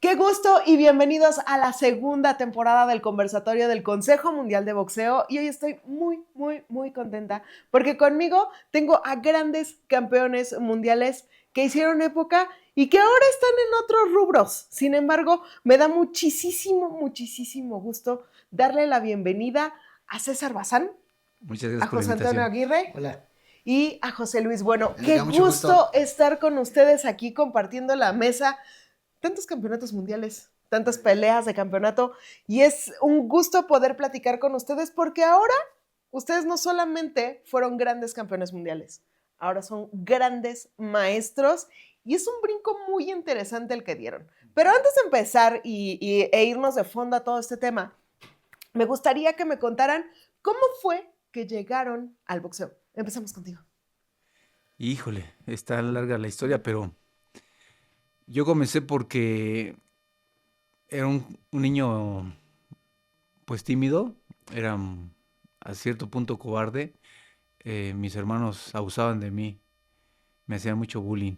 Qué gusto y bienvenidos a la segunda temporada del Conversatorio del Consejo Mundial de Boxeo. Y hoy estoy muy contenta porque conmigo tengo a grandes campeones mundiales que hicieron época y que ahora están en otros rubros. Sin embargo, me da muchísimo gusto darle la bienvenida a César Bazán, Muchas gracias a por la José Antonio invitación. Aguirre. Hola. Y a José Luis Bueno. Erika, Qué mucho gusto estar con ustedes aquí compartiendo la mesa. Tantos campeonatos mundiales, tantas peleas de campeonato, y es un gusto poder platicar con ustedes porque ahora ustedes no solamente fueron grandes campeones mundiales, ahora son grandes maestros y es un brinco muy interesante el que dieron. Pero antes de empezar e irnos de fondo a todo este tema, me gustaría que me contaran cómo fue que llegaron al boxeo. Empezamos contigo. Híjole, está larga la historia, pero yo comencé porque era un niño pues tímido, era a cierto punto cobarde. Mis hermanos abusaban de mí, me hacían mucho bullying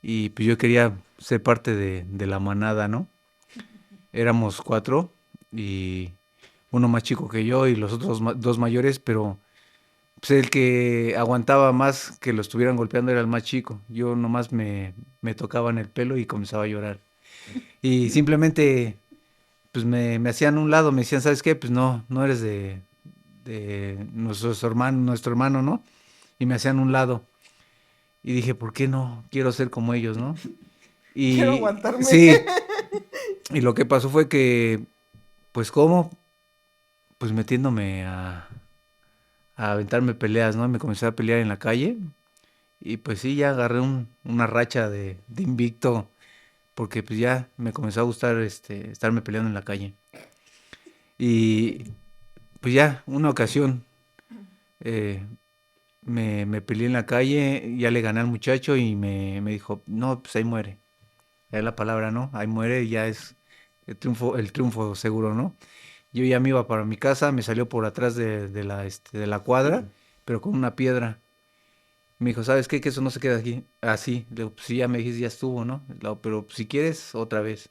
y pues yo quería ser parte de la manada, ¿no? Éramos 4 y uno más chico que yo y los otros dos mayores, pero pues el que aguantaba más que lo estuvieran golpeando era el más chico. Yo nomás me tocaban el pelo y comenzaba a llorar. Y simplemente, pues me hacían a un lado, me decían, ¿sabes qué? Pues no eres de nuestro hermano, ¿no? Y me hacían a un lado. Y dije, ¿por qué no? Quiero ser como ellos, ¿no? Quiero Y aguantarme. sí, y lo que pasó fue que, pues, ¿cómo? Pues metiéndome a aventarme peleas, ¿no? Me comencé a pelear en la calle. Y pues sí, ya agarré una racha de invicto, porque pues ya me comenzó a gustar estarme peleando en la calle. Y pues ya, una ocasión eh, me peleé en la calle, ya le gané al muchacho y me dijo, no, pues ahí muere. Es la palabra, ¿no? Ahí muere y ya es el triunfo seguro, ¿no? Yo ya me iba para mi casa, me salió por atrás de la cuadra, pero con una piedra. Me dijo, ¿sabes qué? Que eso no se queda aquí así. Le digo, pues sí, ya me dijiste, ya estuvo, ¿no? Le digo, pero pues, si quieres, otra vez.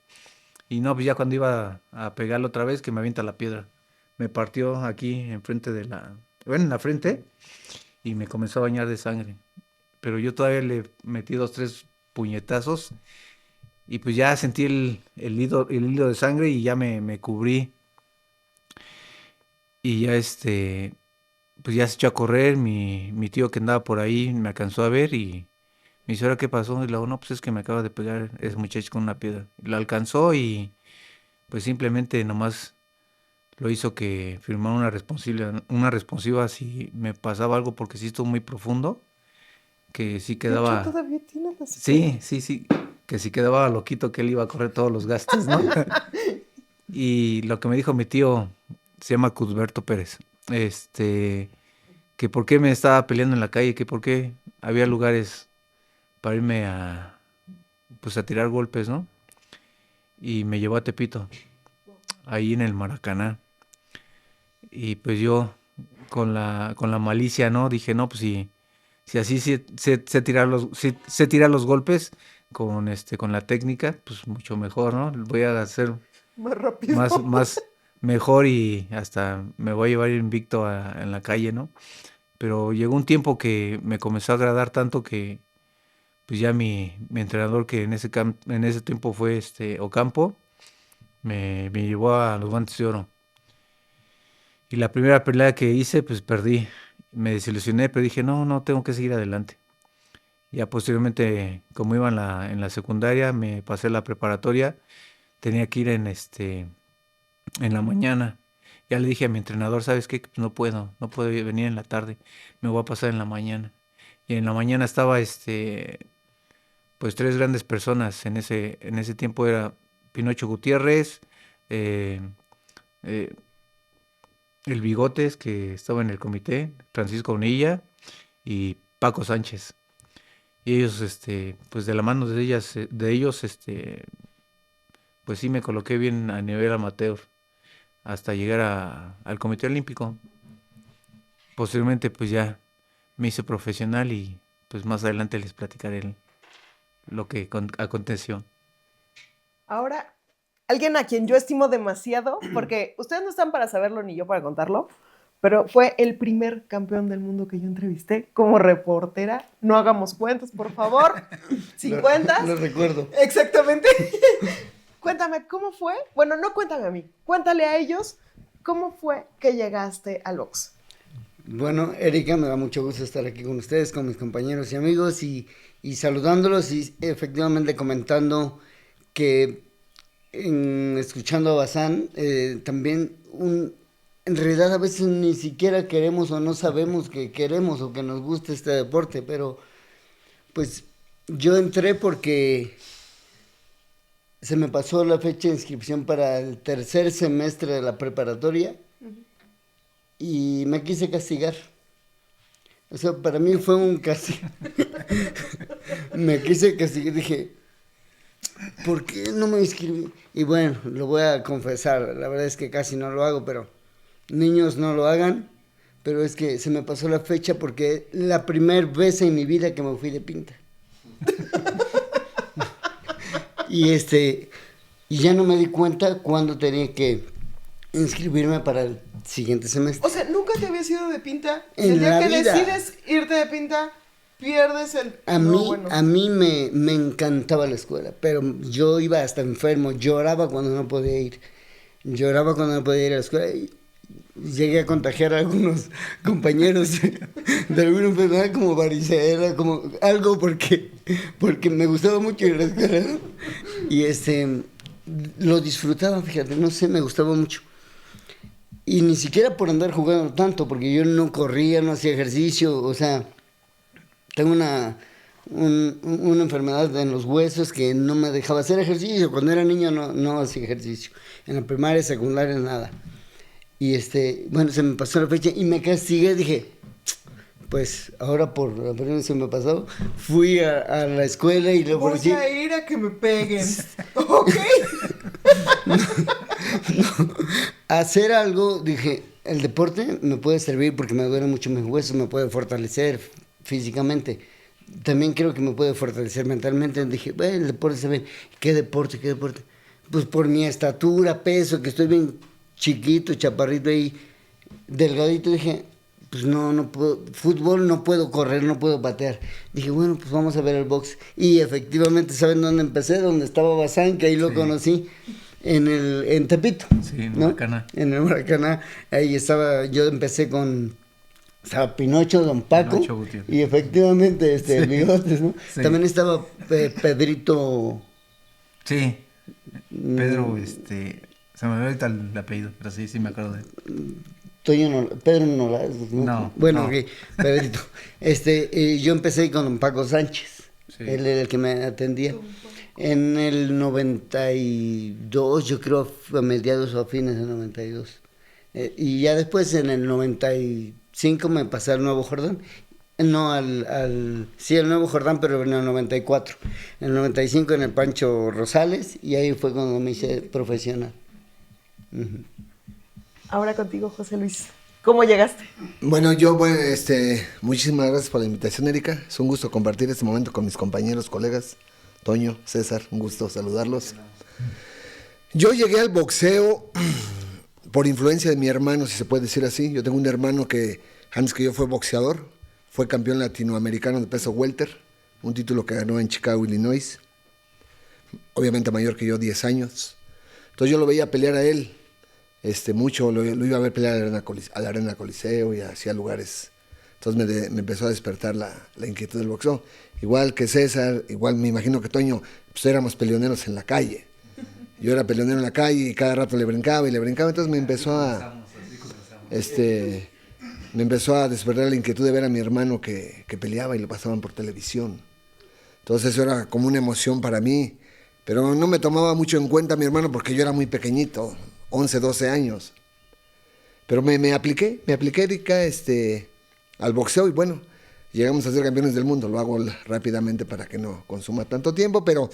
Y no, pues ya cuando iba a pegarlo otra vez, que me avienta la piedra. Me partió aquí enfrente bueno, en la frente, y me comenzó a bañar de sangre. Pero yo todavía le metí 2, 3 puñetazos, y pues ya sentí el hilo de sangre y ya me cubrí. Y ya pues ya se echó a correr, mi tío que andaba por ahí me alcanzó a ver y me dice, ¿ahora qué pasó? Y le digo, no, pues es que me acaba de pegar ese muchacho con una piedra. Y lo alcanzó y pues simplemente nomás lo hizo que firmara una responsiva si me pasaba algo porque sí estuvo muy profundo, que sí De hecho, quedaba, todavía tienes la sí, cicatriz. sí, que si quedaba loquito que él iba a correr todos los gastos, ¿no? Y lo que me dijo mi tío se llama Cusberto Pérez, que por qué me estaba peleando en la calle, que por qué había lugares para irme pues a tirar golpes, ¿no? Y me llevó a Tepito, ahí en el Maracaná. Y pues yo con la malicia, ¿no? Dije, no, pues si así sé tirar sé tirar los golpes con la técnica, pues mucho mejor, ¿no? Voy a hacer Más rápido. más mejor y hasta me voy a llevar invicto en la calle, ¿no? Pero llegó un tiempo que me comenzó a agradar tanto que pues ya mi entrenador que en ese tiempo fue Ocampo, me llevó a los guantes de oro. Y la primera pelea que hice, pues perdí. Me desilusioné, pero dije, no, tengo que seguir adelante. Ya posteriormente, como iba en la secundaria, me pasé la preparatoria, tenía que ir en la mañana. Ya le dije a mi entrenador, ¿sabes qué? Pues no puedo venir en la tarde, me voy a pasar en la mañana. Y en la mañana estaba pues 3 grandes personas. En ese tiempo era Pinocho Gutiérrez, eh, eh, el Bigotes, que estaba en el comité, Francisco Onilla y Paco Sánchez. Y ellos, pues de la mano de ellos, pues sí me coloqué bien a nivel amateur hasta llegar al Comité Olímpico. Posteriormente, pues ya me hice profesional y pues más adelante les platicaré lo que aconteció. Ahora, alguien a quien yo estimo demasiado, porque ustedes no están para saberlo ni yo para contarlo, pero fue el primer campeón del mundo que yo entrevisté como reportera. No hagamos cuentas, por favor. Sin cuentas. Lo recuerdo. Exactamente. Cuéntame, ¿cómo fue? Bueno, no cuéntame a mí, cuéntale a ellos cómo fue que llegaste al box. Bueno, Erika, me da mucho gusto estar aquí con ustedes, con mis compañeros y amigos y saludándolos y efectivamente comentando que escuchando a Bazán, también en realidad a veces ni siquiera queremos o no sabemos que queremos o que nos gusta este deporte, pero pues yo entré porque se me pasó la fecha de inscripción para el tercer semestre de la preparatoria y me quise castigar. O sea, para mí fue un castigo. Me quise castigar, dije, ¿por qué no me inscribí? Y bueno, lo voy a confesar, la verdad es que casi no lo hago, pero niños no lo hagan, pero es que se me pasó la fecha porque la primera vez en mi vida que me fui de pinta. Y ya no me di cuenta cuándo tenía que inscribirme para el siguiente semestre. O sea, ¿nunca te habías ido de pinta? En El día la que vida. decides irte de pinta, pierdes el... A mí me encantaba la escuela, pero yo iba hasta enfermo, lloraba cuando no podía ir. Lloraba cuando no podía ir a la escuela y llegué a contagiar a algunos compañeros de alguna enfermedad como varicela, como algo porque me gustaba mucho ir a la escuela, ¿no? Y lo disfrutaba, fíjate, no sé, me gustaba mucho. Y ni siquiera por andar jugando tanto, porque yo no corría, no hacía ejercicio, o sea, tengo una enfermedad en los huesos que no me dejaba hacer ejercicio. Cuando era niño no hacía ejercicio. En la primaria, secundaria, nada. Y bueno, se me pasó la fecha y me castigué, dije, pues ahora por la primera vez se me pasó, fui a la escuela y le Voy a ir a que me peguen. ¿Ok? Hacer algo, dije, el deporte me puede servir porque me duelen mucho mis huesos, me puede fortalecer físicamente. También creo que me puede fortalecer mentalmente. Dije, bueno, el deporte se ve. ¿Qué deporte? ¿Qué deporte? Pues por mi estatura, peso, que estoy bien chiquito, chaparrito ahí, delgadito, dije, pues no puedo, fútbol no puedo correr, no puedo patear. Dije, bueno, pues vamos a ver el box. Y efectivamente, ¿saben dónde empecé? Donde estaba Bazán, que ahí lo conocí, en Tepito. Sí, en ¿no? Maracaná. En el Maracaná, ahí estaba, yo empecé con... Estaba Pinocho, Don Paco, y efectivamente el Bigotes, ¿no? Sí. También estaba Pedrito. Sí, Pedro, se me olvidó ahorita el apellido, pero sí me acuerdo de él. Pedro Nolas, ¿no? No. Bueno, no. Okay, Pedrito. Yo empecé con Don Paco Sánchez, él era el que me atendía. En el 92, yo creo, a mediados o a fines del 92. Y ya después, en el 95, me pasé al Nuevo Jordán. No, sí, el Nuevo Jordán, pero en el 94. En el 95 en el Pancho Rosales, y ahí fue cuando me hice profesional. Uh-huh. Ahora contigo, José Luis. ¿Cómo llegaste? Bueno, muchísimas gracias por la invitación, Erika. Es un gusto compartir este momento con mis compañeros, colegas. Toño, César, un gusto saludarlos. Yo llegué al boxeo por influencia de mi hermano, si se puede decir así. Yo tengo un hermano que, antes que yo, fue boxeador. Fue campeón latinoamericano de peso welter, un título que ganó en Chicago, Illinois. Obviamente mayor que yo, 10 años. Entonces yo lo veía pelear a él mucho, lo iba a ver pelear a la Arena Coliseo y hacia lugares. Entonces me empezó a despertar la inquietud del boxeo. Igual que César, igual me imagino que Toño, pues éramos peleoneros en la calle. Yo era peleonero en la calle y cada rato le brincaba, entonces me empezó a despertar la inquietud de ver a mi hermano que peleaba y lo pasaban por televisión. Entonces eso era como una emoción para mí, pero no me tomaba mucho en cuenta mi hermano porque yo era muy pequeñito, 11, 12 años. Pero me apliqué, Erika, al boxeo y bueno, llegamos a ser campeones del mundo. Lo hago rápidamente para que no consuma tanto tiempo, pero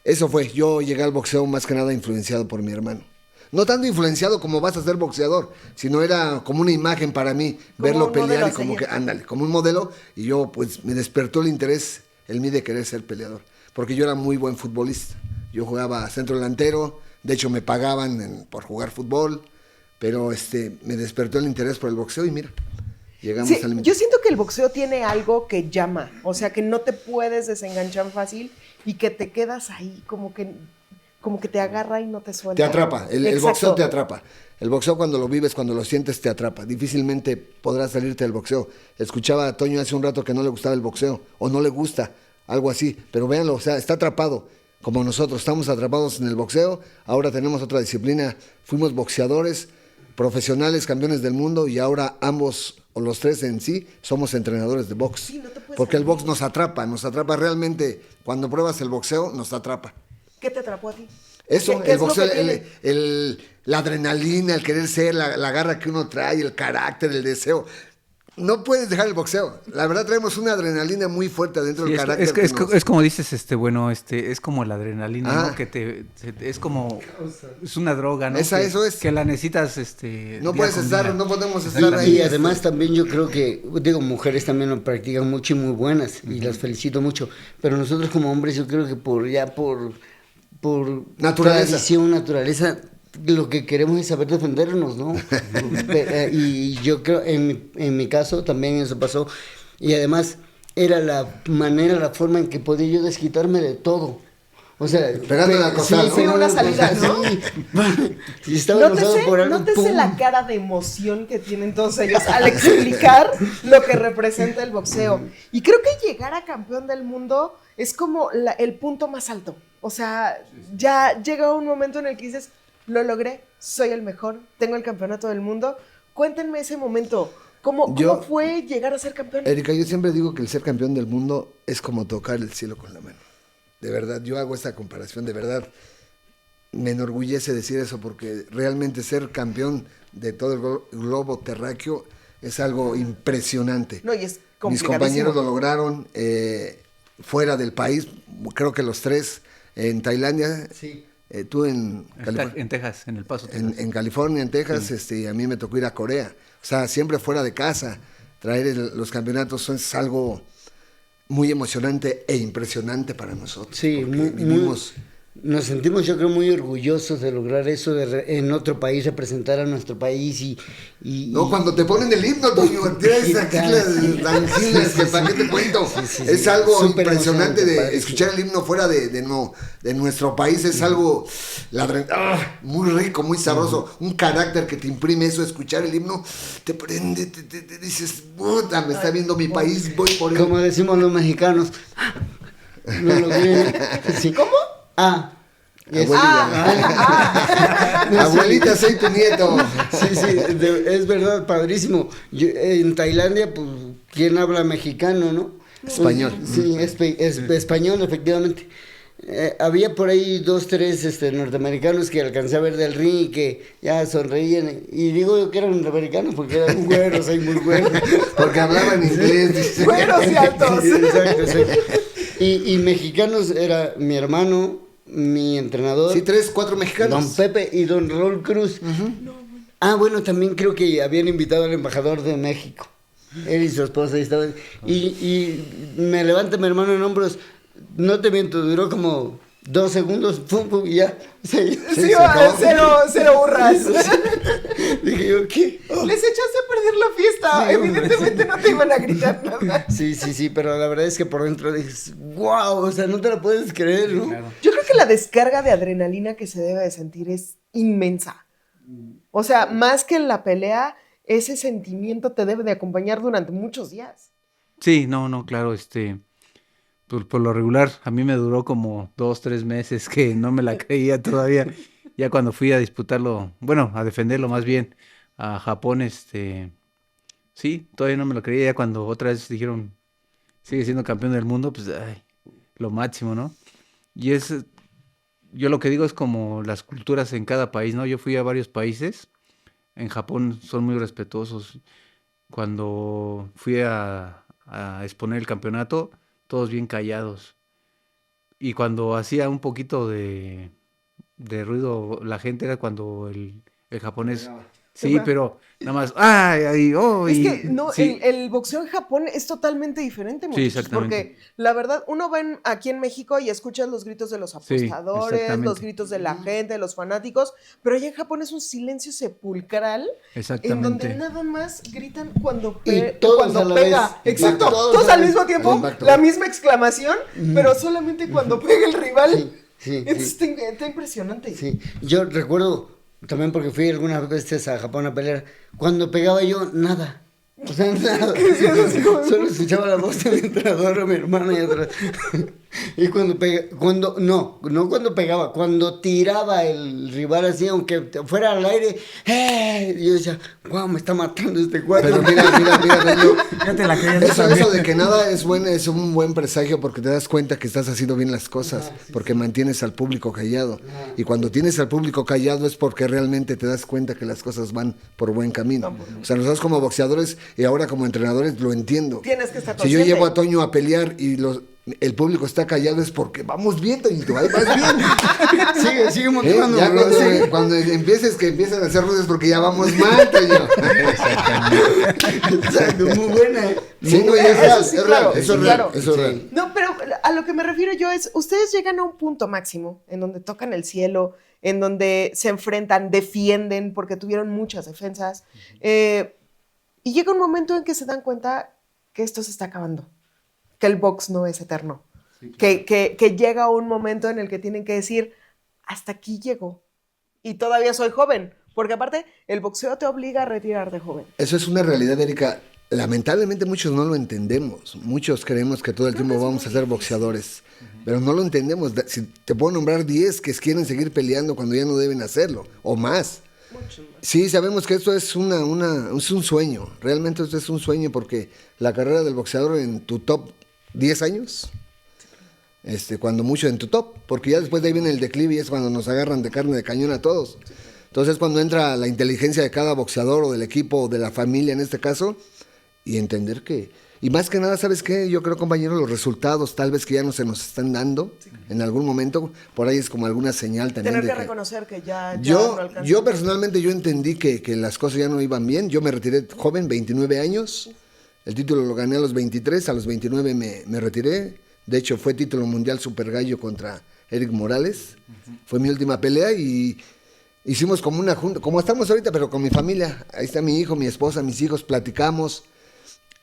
eso fue. Yo llegué al boxeo más que nada influenciado por mi hermano. No tanto influenciado como vas a ser boxeador, sino era como una imagen para mí, verlo pelear y como que, ándale, como un modelo. Y yo, pues, me despertó el interés, el mí de querer ser peleador, porque yo era muy buen futbolista. Yo jugaba centro delantero, de hecho me pagaban por jugar fútbol, pero me despertó el interés por el boxeo y mira, llegamos Sí, al límite. yo siento que el boxeo tiene algo que llama, o sea, que no te puedes desenganchar fácil y que te quedas ahí, como que te agarra y no te suelta. Te atrapa, el Exacto. boxeo te atrapa. El boxeo cuando lo vives, cuando lo sientes, te atrapa. Difícilmente podrás salirte del boxeo. Escuchaba a Toño hace un rato que no le gustaba el boxeo, o no le gusta, algo así. Pero véanlo, o sea, está atrapado, como nosotros. Estamos atrapados en el boxeo, ahora tenemos otra disciplina. Fuimos boxeadores, profesionales, campeones del mundo, y ahora ambos, o los tres en sí, somos entrenadores de box. Sí, no te puedes porque el salir. box nos atrapa realmente. Cuando pruebas el boxeo, nos atrapa. ¿Qué te atrapó a ti? Eso, ¿Qué el es lo boxeo, que tiene? la adrenalina, el querer ser, la garra que uno trae, el carácter, el deseo. No puedes dejar el boxeo. La verdad traemos una adrenalina muy fuerte adentro Sí, del carácter. es como dices, bueno, es como la adrenalina, ¿no? Ah. Es como, es una droga, ¿no? Eso es. Que la necesitas, No día puedes con estar, día. no podemos estar ahí. Y además también yo creo que, digo, mujeres también lo practican mucho y muy buenas, y las felicito mucho, pero nosotros como hombres yo creo que por Naturaleza. tradición, naturaleza, lo que queremos es saber defendernos, ¿no? Y yo creo, en mi caso también eso pasó, y además era la manera, la forma en que podía yo desquitarme de todo. O sea, Pegándole a costar, ¿no? Sí, una salida, ¿no? Sí. Si estaba enojado por algo, Nótese ¡pum! la cara de emoción que tienen todos ellos al explicar lo que representa el boxeo. Y creo que llegar a campeón del mundo es como el punto más alto. O sea, ya llega un momento en el que dices, lo logré, soy el mejor, tengo el campeonato del mundo. Cuéntenme ese momento. ¿Cómo fue llegar a ser campeón? Erika, yo siempre digo que el ser campeón del mundo es como tocar el cielo con la mano. De verdad, yo hago esta comparación, de verdad. Me enorgullece decir eso porque realmente ser campeón de todo el globo terráqueo es algo impresionante. No, y es Mis complicadísimo. compañeros lo lograron fuera del país, creo que los tres en Tailandia. Sí. Tú en En Texas, en El Paso, Texas. en California, en Texas, a mí me tocó ir a Corea. O sea, siempre fuera de casa. Traer los campeonatos es algo muy emocionante e impresionante para nosotros. Sí, vivimos. Nos sentimos, yo creo, muy orgullosos de lograr eso, en otro país, representar a nuestro país No, cuando te ponen el himno, Toño, tienes aquí las tranquilas, que para qué te cuento. Sí, es algo súper impresionante de emocionante, escuchar el himno fuera de nuestro país, es algo muy rico, muy sabroso, un carácter que te imprime eso, escuchar el himno, te prende, te dices, puta, me está viendo mi país, voy por él. como decimos los mexicanos. Lo logré. Sí. ¿Cómo? Abuelita, soy tu nieto. Sí, es verdad, padrísimo. En Tailandia, pues, ¿quién habla mexicano, no? Español. Sí, español, efectivamente. Había por ahí 2, 3 norteamericanos que alcancé a ver del ring y que ya sonreían. Y digo yo que eran norteamericanos porque eran güeros, hay muy güeros. Porque hablaban inglés. Dice. Güeros y altos. Sí, exacto. Y mexicanos era mi hermano, mi entrenador. Sí, 3, 4 mexicanos. Don Pepe y Don Rol Cruz. Bueno, también creo que habían invitado al embajador de México. Él y su esposa ahí estaban. Y me levanta mi hermano en hombros. No te miento, duró como 2 segundos, pum, y ya. Sí, se acabó. cero burras. Dije yo, ¿qué? Oh. Les echaste a perder la fiesta. Sí, Evidentemente no te iban a gritar nada. Sí, pero la verdad es que por dentro dices, wow, o sea, no te lo puedes creer, ¿no? Claro. Yo creo que la descarga de adrenalina que se debe de sentir es inmensa. O sea, más que en la pelea, ese sentimiento te debe de acompañar durante muchos días. Sí, no, claro, por lo regular, a mí me duró como 2, 3 meses que no me la creía todavía. Ya cuando fui a disputarlo, bueno, a defenderlo más bien a Japón, sí, todavía no me lo creía. Ya cuando otra vez dijeron, sigue siendo campeón del mundo, pues, ay, lo máximo, ¿no? Y yo lo que digo es como las culturas en cada país, ¿no? Yo fui a varios países, en Japón son muy respetuosos. Cuando fui a exponer el campeonato, todos bien callados. Y cuando hacía un poquito de ruido la gente era cuando el japonés Sí, pero nada más, ay, ay, oh, Es y- que no, sí, el boxeo en Japón es totalmente diferente, muchachos, exactamente. porque la verdad, uno va aquí en México y escuchas los gritos de los Sí, apostadores, los exactamente. gritos de la gente, de los fanáticos, pero allá en Japón es un silencio sepulcral en donde Exactamente. nada más gritan cuando, Y todos cuando a la pega. vez. Exacto, Todos todos a al la mismo vez. tiempo, Exacto. la misma exclamación, pero solamente cuando pega el rival. Sí, Entonces sí. está impresionante. Sí, yo recuerdo también porque fui algunas veces a Japón a pelear, cuando pegaba yo, nada. O sea, nada. Solo escuchaba la voz de mi entrenador o mi hermana y atrás. Y cuando no cuando pegaba, cuando tiraba el rival así, aunque fuera al aire, y yo decía, wow, me está matando este cuadro. Pero mira, Toño, Ya te la creías eso también. de que nada es bueno es un buen presagio porque te das cuenta que estás haciendo bien las cosas, porque mantienes al público callado. Y cuando tienes al público callado es porque realmente te das cuenta que las cosas van por buen camino. O sea, nosotros como boxeadores y ahora como entrenadores lo entiendo. Tienes que estar Si yo consciente. llevo a Toño a pelear y el público está callado es porque vamos bien, Toñito, ahí vas bien. Sigue motivando. Ya cuando empiezan a hacer ruidos porque ya vamos mal, Toño. Exacto, muy buena. Sí, no, Muy es buena. real, sí, es claro, real, eso es sí, real, claro. eso es Sí. real. No, pero a lo que me refiero yo es, ustedes llegan a un punto máximo en donde tocan el cielo, en donde se enfrentan, defienden, porque tuvieron muchas defensas, y llega un momento en que se dan cuenta que esto se está acabando, que el box no es eterno, que llega un momento en el que tienen que decir, hasta aquí llego, y todavía soy joven, porque aparte el boxeo te obliga a retirar de joven. Eso es una realidad, Erika. Lamentablemente muchos no lo entendemos. Muchos creemos que todo el tiempo vamos a ser boxeadores, pero no lo entendemos. Si te puedo nombrar 10 que quieren seguir peleando cuando ya no deben hacerlo, o más. Sí, sabemos que esto es es un sueño. Realmente esto es un sueño porque la carrera del boxeador en tu top 10 años, cuando mucho en tu top, porque ya después de ahí viene el declive y es cuando nos agarran de carne de cañón a todos. Entonces cuando entra la inteligencia de cada boxeador o del equipo o de la familia en este caso, y entender que, y más que nada, ¿sabes qué? Yo creo, compañero, los resultados tal vez que ya no se nos están dando en algún momento, por ahí es como alguna señal también. Tener de que reconocer que ya no yo alcanza. personalmente yo entendí que las cosas ya no iban bien. Yo me retiré joven, 29 años. El título lo gané a los 23, a los 29 me retiré. De hecho, fue título mundial super gallo contra Eric Morales. Fue mi última pelea y hicimos como una junta, como estamos ahorita, pero con mi familia. Ahí está mi hijo, mi esposa, mis hijos, platicamos.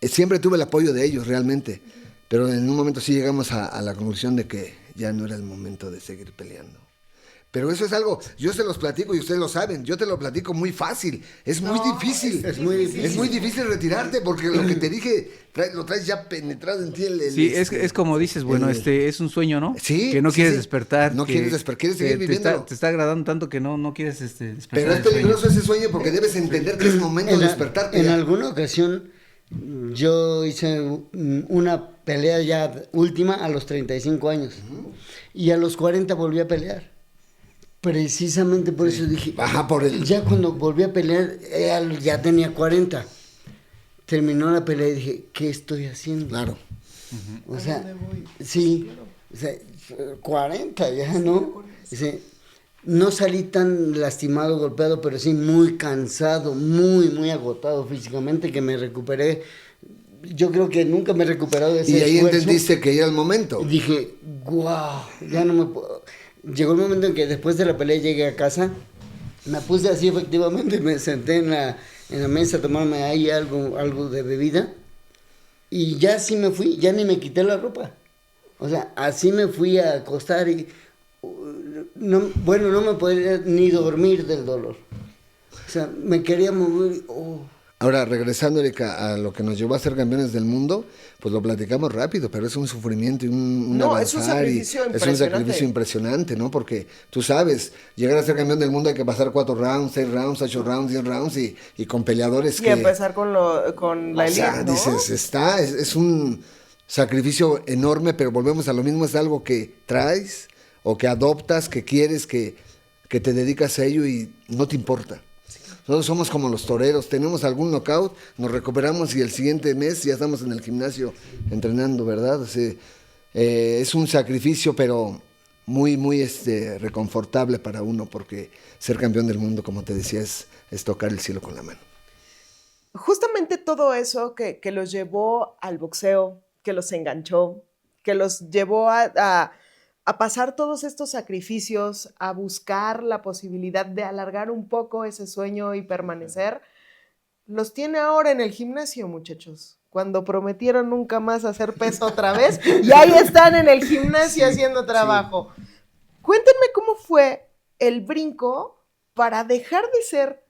Siempre tuve el apoyo de ellos realmente, pero en un momento sí llegamos a la conclusión de que ya no era el momento de seguir peleando. Pero eso es algo, yo se los platico y ustedes lo saben, yo te lo platico muy fácil, es muy difícil. Es muy difícil. Es muy difícil retirarte porque lo que te dije lo traes ya penetrado en ti. Sí, es como dices, bueno, es un sueño, ¿no? Sí, que no sí, quieres sí. despertar. No quieres despertar, quieres seguir viviéndolo. Te está agradando tanto que no quieres despertar. Pero es del sueño. peligroso ese sueño porque debes entender que es momento de despertarte. En ya. alguna ocasión yo hice una pelea ya última a los 35 años y a los 40 volví a pelear. Precisamente por eso dije, Baja por el... ya cuando volví a pelear ya tenía 40. Terminó la pelea y dije, ¿qué estoy haciendo? Claro. O sea, sí, o sea, 40 ya, ¿no? Dice, no salí tan lastimado, golpeado, pero sí muy cansado, muy agotado físicamente, que me recuperé. Yo creo que nunca me he recuperado de ese Y ahí esfuerzo. entendiste que ya era el momento. Y dije, wow, ya no me puedo. Llegó el momento en que después de la pelea llegué a casa, me puse así efectivamente, me senté en la mesa a tomarme ahí algo de bebida y ya así me fui, ya ni me quité la ropa. O sea, así me fui a acostar y no me podía ni dormir del dolor. O sea, me quería mover. Ahora, regresando, Erika, a lo que nos llevó a ser campeones del mundo, pues lo platicamos rápido, pero es un sufrimiento y un No, es un avanzar y sacrificio es un impresionante. sacrificio impresionante, ¿no? Porque tú sabes, llegar a ser campeón del mundo hay que pasar 4 rounds, 6 rounds, 8 rounds, 10 rounds y con peleadores Y que... empezar con la o sea, elite, ¿no? dices, es un sacrificio enorme, pero volvemos a lo mismo, es algo que traes o que adoptas, que quieres, que te dedicas a ello y no te importa. Nosotros somos como los toreros, tenemos algún knockout, nos recuperamos y el siguiente mes ya estamos en el gimnasio entrenando, ¿verdad? O sea, es un sacrificio, pero muy reconfortable para uno, porque ser campeón del mundo, como te decía, es tocar el cielo con la mano. Justamente todo eso que los llevó al boxeo, que los enganchó, que los llevó a pasar todos estos sacrificios, a buscar la posibilidad de alargar un poco ese sueño y permanecer, los tiene ahora en el gimnasio, muchachos. Cuando prometieron nunca más hacer peso otra vez, y ahí están en el gimnasio haciendo trabajo. Sí. Cuéntenme cómo fue el brinco para dejar de ser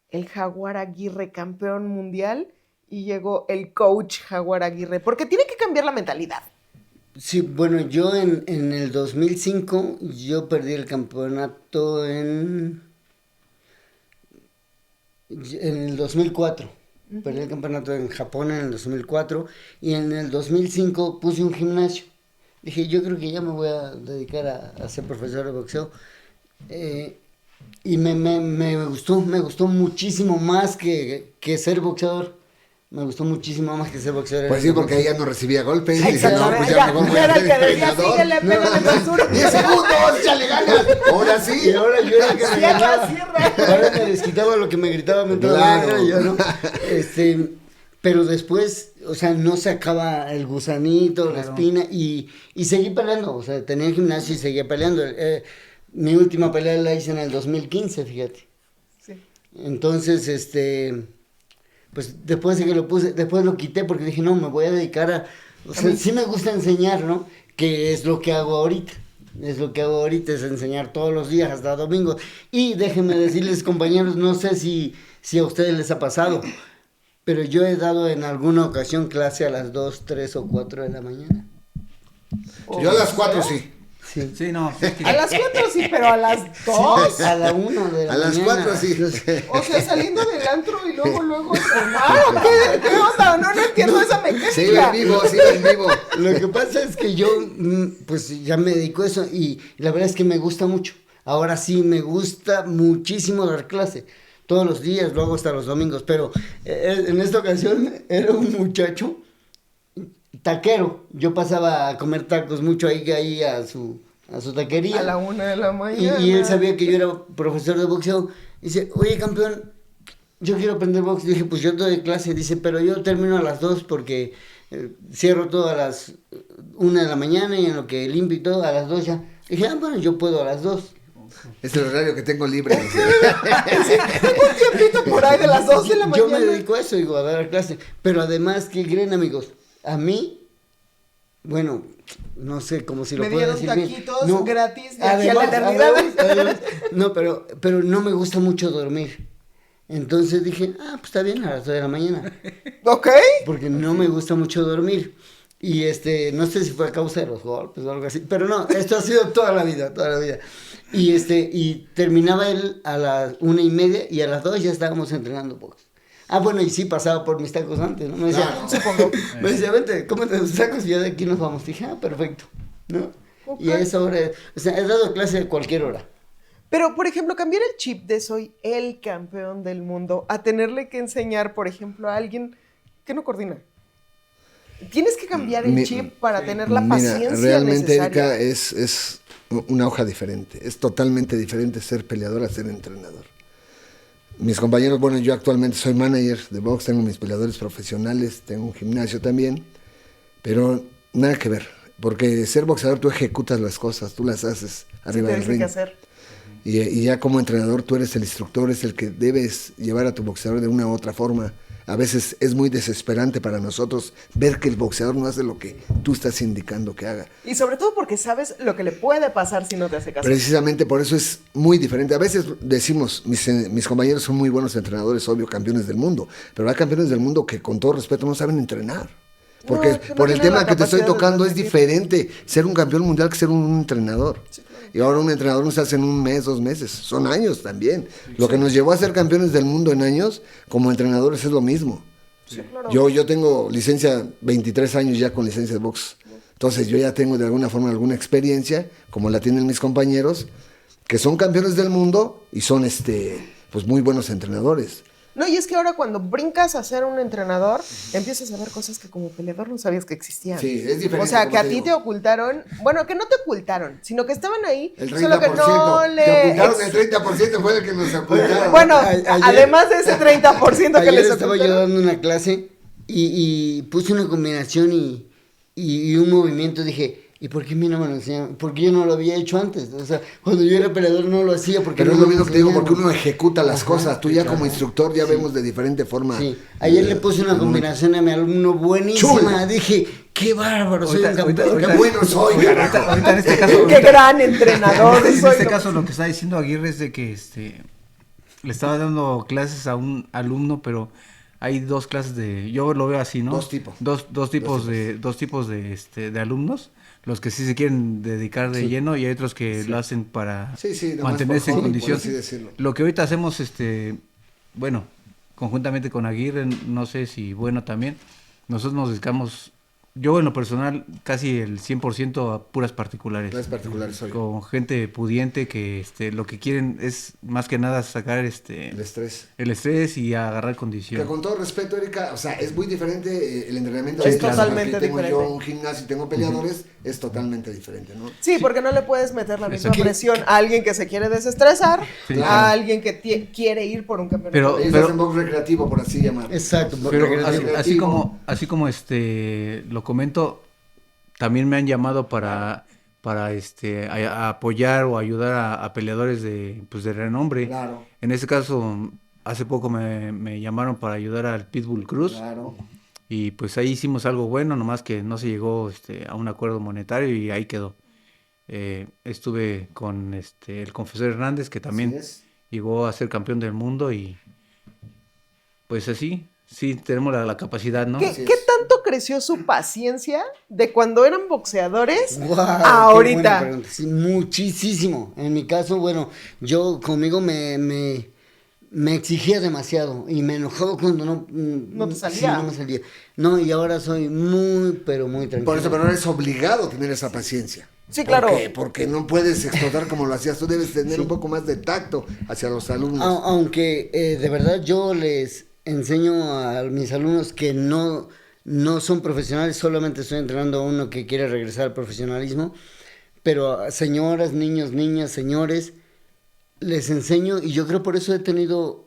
el Jaguar Aguirre campeón mundial y llegó el coach Jaguar Aguirre, porque tiene que cambiar la mentalidad. Sí, bueno, yo en el 2005, yo perdí el campeonato en el 2004. Uh-huh. Perdí el campeonato en Japón en el 2004 y en el 2005 puse un gimnasio. Dije, yo creo que ya me voy a dedicar a ser profesor de boxeo. Y me gustó muchísimo más que ser boxeador. Me gustó muchísimo más que ser boxeador. Pues sí, porque ella no recibía golpes. Y dice, no, pues ya mejor voy a ser entrenador. Síguele, pégale más duro. 10 segundos, échale ganas. Ahora sí. Y ahora yo era que me ganaba. Ahora me desquitaba lo que me gritaba mientras claro. Yo, ¿no? Pero después, o sea, no sacaba el gusanito, claro. La espina, y seguí peleando. O sea, tenía el gimnasio y seguía peleando. Mi última pelea la hice en el 2015, fíjate. Sí. Entonces, pues después de que lo puse, después lo quité porque dije, no, me voy a dedicar a... O sea, sí me gusta enseñar, ¿no? Que es lo que hago ahorita. Es enseñar todos los días hasta domingo. Y déjenme decirles, compañeros, no sé si a ustedes les ha pasado, pero yo he dado en alguna ocasión clase a las 2, 3 o 4 de la mañana. Yo a las 4 sí. Sí, no. A las 4 sí, pero a las 2. Sí, a la 1 de la mañana. A las 4 sí. O sea, saliendo del antro y luego ¿Qué onda? No entiendo esa mecánica. Sí, en vivo. Lo que pasa es que yo, pues ya me dedico a eso y la verdad es que me gusta mucho. Ahora sí me gusta muchísimo dar clase. Todos los días, luego hasta los domingos. Pero en esta ocasión era un muchacho taquero. Yo pasaba a comer tacos mucho ahí a su taquería. A la 1 de la mañana. Y él sabía que yo era profesor de boxeo. Dice, oye, campeón, yo quiero aprender boxeo. Dije, pues yo doy clase. Dice, pero yo termino a las 2 porque cierro todo a las 1 de la mañana y en lo que limpio y todo, a las 2 ya. Dije, bueno, yo puedo a las 2. Es el horario que tengo libre. Sí, tengo un tiempito por ahí de las 2 de la mañana. Yo me dedico a eso, digo, a dar clase. Pero además, ¿qué creen, amigos? A mí, bueno, no sé cómo si lo puedo decir bien. Me dieron taquitos gratis de aquí a la eternidad. Además, no, pero no me gusta mucho dormir. Entonces dije, pues está bien, a las 2 de la mañana. Ok. Porque no me gusta mucho dormir. Y no sé si fue a causa de los golpes o algo así. Pero no, esto ha sido toda la vida. Y terminaba él a las 1:30 y a las 2 ya estábamos entrenando box. Bueno, y sí pasaba por mis tacos antes, ¿no? Me decía, supongo. Me decía, vente, cómete tus tacos y ya de aquí nos vamos. Dije, perfecto, ¿no? Okay. Y a esa hora, o sea, he dado clase a cualquier hora. Pero, por ejemplo, cambiar el chip de soy el campeón del mundo a tenerle que enseñar, por ejemplo, a alguien que no coordina. Tienes que cambiar el chip para tener la paciencia realmente, necesaria. Erika, es una hoja diferente. Es totalmente diferente ser peleador a ser entrenador. Mis compañeros, bueno, yo actualmente soy manager de box, tengo mis peleadores profesionales, tengo un gimnasio también, pero nada que ver, porque ser boxeador tú ejecutas las cosas, tú las haces arriba del ring. Y ya como entrenador tú eres el instructor, es el que debes llevar a tu boxeador de una u otra forma. A veces es muy desesperante para nosotros ver que el boxeador no hace lo que tú estás indicando que haga. Y sobre todo porque sabes lo que le puede pasar si no te hace caso. Precisamente por eso es muy diferente. A veces decimos, mis compañeros son muy buenos entrenadores, obvio, campeones del mundo, pero hay campeones del mundo que con todo respeto no saben entrenar. Porque por el tema que te estoy tocando es diferente ser un campeón mundial que ser un entrenador. Sí, claro. Y ahora un entrenador no se hace en 1 mes, 2 meses, son años también. Sí, lo que nos llevó a ser campeones del mundo en años, como entrenadores es lo mismo. Sí, claro. Yo tengo licencia, 23 años ya con licencia de box. Entonces yo ya tengo de alguna forma alguna experiencia, como la tienen mis compañeros, que son campeones del mundo y son pues muy buenos entrenadores. No, y es que ahora cuando brincas a ser un entrenador, empiezas a ver cosas que como peleador no sabías que existían. Sí, es diferente. O sea, que a ti digo. te ocultaron, bueno, que no te ocultaron, sino que estaban ahí, El 30%. solo que no Te ocultaron el 30%, fue el que nos ocultaron. Bueno, Ayer- además de ese 30% que Ayer les estaba yo ocultaron. dando una clase y puse una combinación y un movimiento, dije, ¿y por qué a mí no me lo enseñaron? Porque yo no lo había hecho antes. O sea, cuando yo era peleador no lo hacía porque Pero no es lo me mismo que te digo, enseñaron. porque uno ejecuta las Ajá, cosas. Tú ya como ajá. instructor ya vemos de diferente forma. Sí, ayer le puse una combinación a mi alumno buenísima. Chula. Dije, qué bárbaro, soy un campeón. Qué bueno soy, carajo. Ahorita en este caso... Qué gran entrenador. En soy, este ¿no? caso lo que está diciendo Aguirre es de que le estaba dando clases a un alumno, pero hay dos clases yo lo veo así, ¿no? Dos tipos. Dos tipos de alumnos, los que sí se quieren dedicar de lleno y hay otros que lo hacen para Sí, nomás mantenerse por en hobby, condición. por así decirlo. Lo que ahorita hacemos, bueno, conjuntamente con Aguirre, no sé si Bueno también, nosotros nos dedicamos, yo en lo personal, casi el 100% a puras particulares. No es particular, soy. Con gente pudiente que lo que quieren es más que nada sacar El estrés. el estrés y agarrar Que condición. con todo respeto, Erika, o sea, es muy diferente el entrenamiento. Es de clase, totalmente porque tengo diferente. yo un gimnasio y tengo peleadores, es totalmente diferente, ¿no? Sí, porque no le puedes meter la misma Exacto. presión a alguien que se quiere desestresar, Sí. a alguien que quiere ir por un campeonato. Pero- Ellos hacen box recreativo, por así llamarlo. Exacto, Pero recreativo. así como lo comento, también me han llamado para a apoyar o ayudar a peleadores de renombre. Claro, En este caso, hace poco me llamaron para ayudar al Pitbull Cruz. claro. Y pues ahí hicimos algo bueno, nomás que no se llegó a un acuerdo monetario y ahí quedó. Estuve con el confesor Hernández, que también Así es. llegó a ser campeón del mundo y pues así, sí tenemos la capacidad, ¿no? ¿Qué, Así es. qué tanto creció su paciencia de cuando eran boxeadores Guau, a qué buena ahorita? pregunta. Sí, muchísimo. En mi caso, bueno, yo conmigo me exigía demasiado y me enojaba cuando No te salía. Sí, no me salía. No, y ahora soy pero muy tranquilo. Por eso, pero no eres obligado a tener esa paciencia. Sí, claro. ¿Por qué? Porque no puedes explotar como lo hacías. Tú debes tener un poco más de tacto hacia los alumnos. Aunque de verdad yo les enseño a mis alumnos que no son profesionales, solamente estoy entrenando a uno que quiere regresar al profesionalismo, pero a señoras, niños, niñas, señores, les enseño y yo creo por eso he tenido,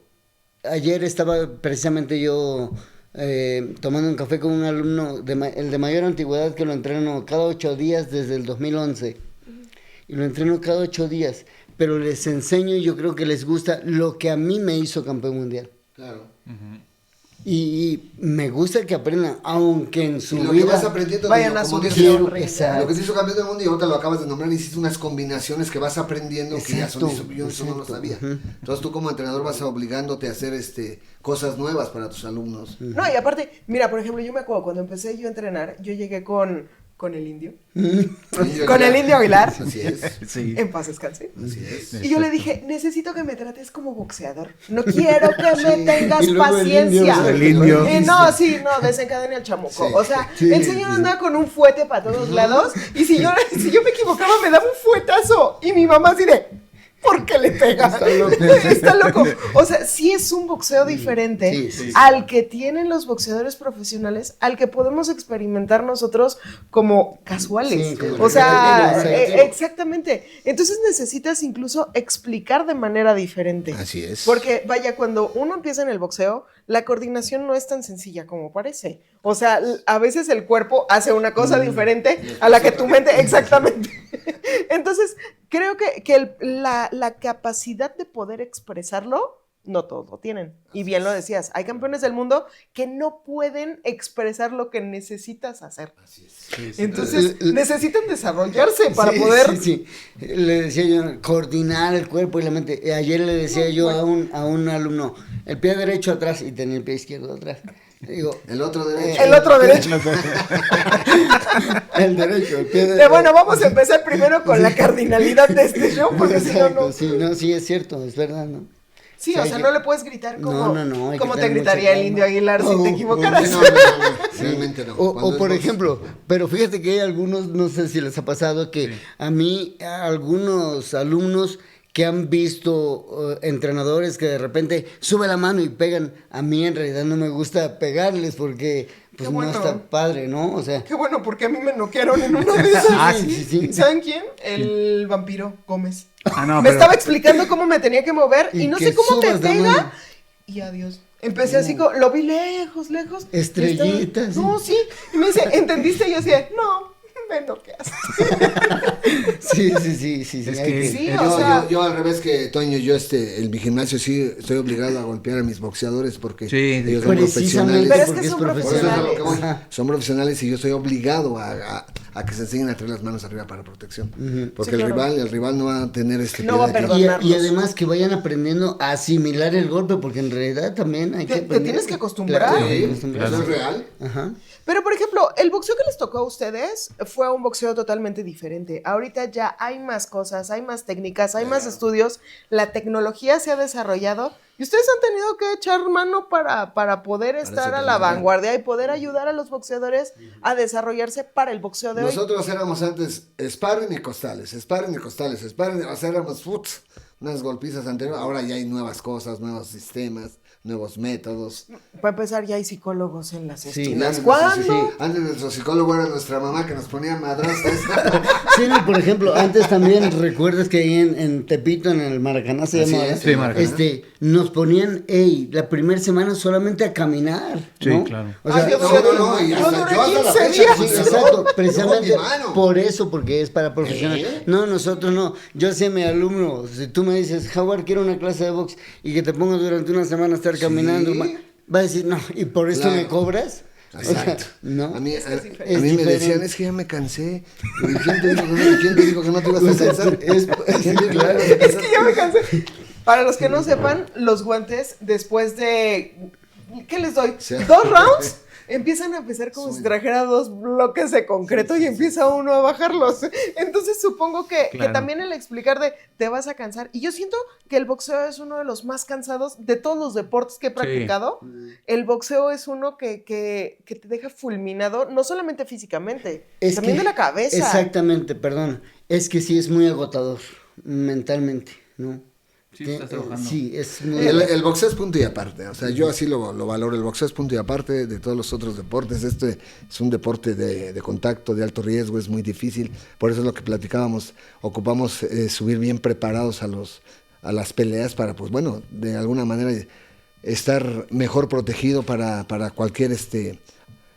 ayer estaba precisamente yo tomando un café con un alumno, el de mayor antigüedad, que lo entreno cada 8 días desde el 2011, y lo entreno cada 8 días, pero les enseño y yo creo que les gusta lo que a mí me hizo campeón mundial. Claro. Y me gusta que aprendan, aunque en su Y lo vida que vas aprendiendo, vayan digo, a como subir dices, el quiero, ring. exacto. lo que te hizo campeón del mundo y ahorita lo acabas de nombrar, hiciste unas combinaciones que vas aprendiendo que ya son, Exacto, yo eso no lo exacto. sabía. Ujú. Entonces tú como entrenador vas obligándote a hacer cosas nuevas para tus alumnos. No, y aparte, mira, por ejemplo, yo me acuerdo cuando empecé yo a entrenar, yo llegué con el indio. Con el Indio Aguilar. Así es, Sí. En paz descanse. así es. Y yo le dije, necesito que me trates como boxeador. No quiero que me tengas Y luego el paciencia. indio, el indio. No, sí, no, desencadene al chamuco. Sí. O sea, Sí, el señor sí. andaba con un fuete para todos lados. Y si yo me equivocaba, me daba un fuetazo. Y mi mamá así de, ¿por qué le pegas? Está loco. Está loco. O sea, sí es un boxeo diferente Sí, sí, sí. al que tienen los boxeadores profesionales, al que podemos experimentar nosotros como casuales. Sí, como O sea, recreativo. exactamente. Entonces necesitas incluso explicar de manera diferente. Así es. Porque, vaya, cuando uno empieza en el boxeo, la coordinación no es tan sencilla como parece. O sea, a veces el cuerpo hace una cosa diferente a la que tu mente, exactamente. Entonces, creo que la capacidad de poder expresarlo, no todos lo tienen. Y bien lo decías, hay campeones del mundo que no pueden expresar lo que necesitas hacer. Así es. Sí, sí. Entonces, necesitan desarrollarse para Sí, poder... Sí, sí. Le decía yo, coordinar el cuerpo y la mente. Ayer le decía yo a un alumno, el pie derecho atrás y tenía el pie izquierdo atrás. Digo, El otro derecho. El otro derecho. el derecho, el pie De, derecho. bueno, vamos a empezar primero con la cardinalidad de este show, porque si no, Exacto, no. sí, no, sí, es cierto, es verdad, ¿no? Sí, Sí, o hay sea, que- no le puedes gritar como, No, hay que como te tener gritaría mucha el Indio Aguilar si calma. te Oh, equivocaras. No, realmente no. O Cuando es por box- ejemplo, pero fíjate que hay algunos, no sé si les ha pasado, que a mí, a algunos alumnos que han visto entrenadores que de repente sube la mano y pegan. A mí en realidad no me gusta pegarles porque pues bueno. no está padre, ¿no? O sea, Qué bueno, porque a mí me noquearon en uno de esos. sí. ¿Saben quién? El vampiro Gómez. No, me estaba explicando cómo me tenía que mover y no sé cómo te subas la pega. mano. Y adiós. Empecé así, lo vi lejos. Estrellitas. No, sí. Y me dice, ¿entendiste? Y yo decía, no, me noqueaste. Sí. Es que Sí, yo, o sea, yo al revés que Toño, yo en mi gimnasio sí estoy obligado a golpear a mis boxeadores porque Sí, ellos son precisamente profesionales. Pero es porque que es son Por eso es a lo profesional. que voy. Ajá. Son profesionales y yo estoy obligado a que se enseñen a traer las manos arriba para protección. Porque Sí, claro. el rival no va a tener No va a piedad de- perdonar. Y además que vayan aprendiendo a asimilar el golpe, porque en realidad también hay que Te aprender. tienes que acostumbrar. Claro, Sí, acostumbrar. eso es real. Ajá. Pero, por ejemplo, el boxeo que les tocó a ustedes fue un boxeo totalmente diferente. Ahorita ya hay más cosas, hay más técnicas, hay más estudios, la tecnología se ha desarrollado y ustedes han tenido que echar mano para poder estar a la eso, vanguardia y poder ayudar a los boxeadores a desarrollarse para el boxeo de hoy. Nosotros éramos antes sparring y costales, o sea, éramos unas golpizas anteriores. Ahora ya hay nuevas cosas, nuevos sistemas, nuevos métodos. Para empezar, ya hay psicólogos en las Sí, esquinas. sí, ¿Cuándo? Antes nuestro psicólogo era nuestra mamá que nos ponía madrazas. Sí, no, por ejemplo, antes también recuerdas que ahí en Tepito, en el Maracaná se Así llamaba, es, sí, Maracaná. nos ponían, la primera semana solamente a caminar, Sí, ¿no? claro. O sea, no, y Yo hasta duré yo hasta la 15 fecha. días. sí, ¿no? exacto, precisamente Yo, mi mano. por eso, porque es para profesionales. ¿Eh? No, nosotros no. Yo sé, mi alumno, si tú me dices, Jaguar, quiero una clase de box y que te pongas durante una semana a estar caminando, va a decir, no, ¿y por esto Claro. me cobras? Exacto. ¿no? A mí, diferente. a Es mí me diferente. decían, es que ya me cansé. ¿Y quién te dijo que no te ibas a cansar? Claro. Es que ya me cansé. Para los que no sepan, los guantes, después de, ¿qué les doy? Sí. 2 rounds, empiezan a pesar como si trajera 2 bloques de concreto y empieza uno a bajarlos. Entonces supongo que Claro. también el explicar de te vas a cansar. Y yo siento que el boxeo es uno de los más cansados de todos los deportes que he practicado. El boxeo es uno que te deja fulminado, no solamente físicamente, también de la cabeza. Exactamente, perdón. Es que sí es muy agotador mentalmente, ¿no? Sí, estás trabajando. Sí, es muy... El boxeo es punto y aparte, o sea, yo así lo valoro, el boxeo es punto y aparte de todos los otros deportes. Este es un deporte de contacto, de alto riesgo, es muy difícil, por eso es lo que platicábamos, ocupamos subir bien preparados a las peleas para, pues bueno, de alguna manera estar mejor protegido para cualquier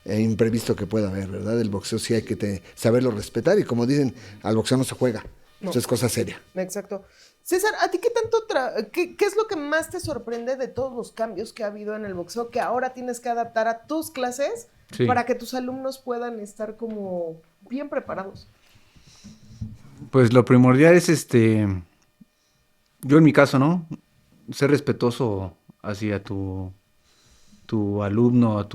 imprevisto que pueda haber, ¿verdad? El boxeo sí hay que saberlo respetar y como dicen, al boxeo no se juega, esto es cosa seria. Exacto. César, ¿a ti qué tanto qué es lo que más te sorprende de todos los cambios que ha habido en el boxeo que ahora tienes que adaptar a tus clases Sí. para que tus alumnos puedan estar como bien preparados? Pues lo primordial es yo en mi caso, ¿no? Ser respetuoso hacia tu alumno,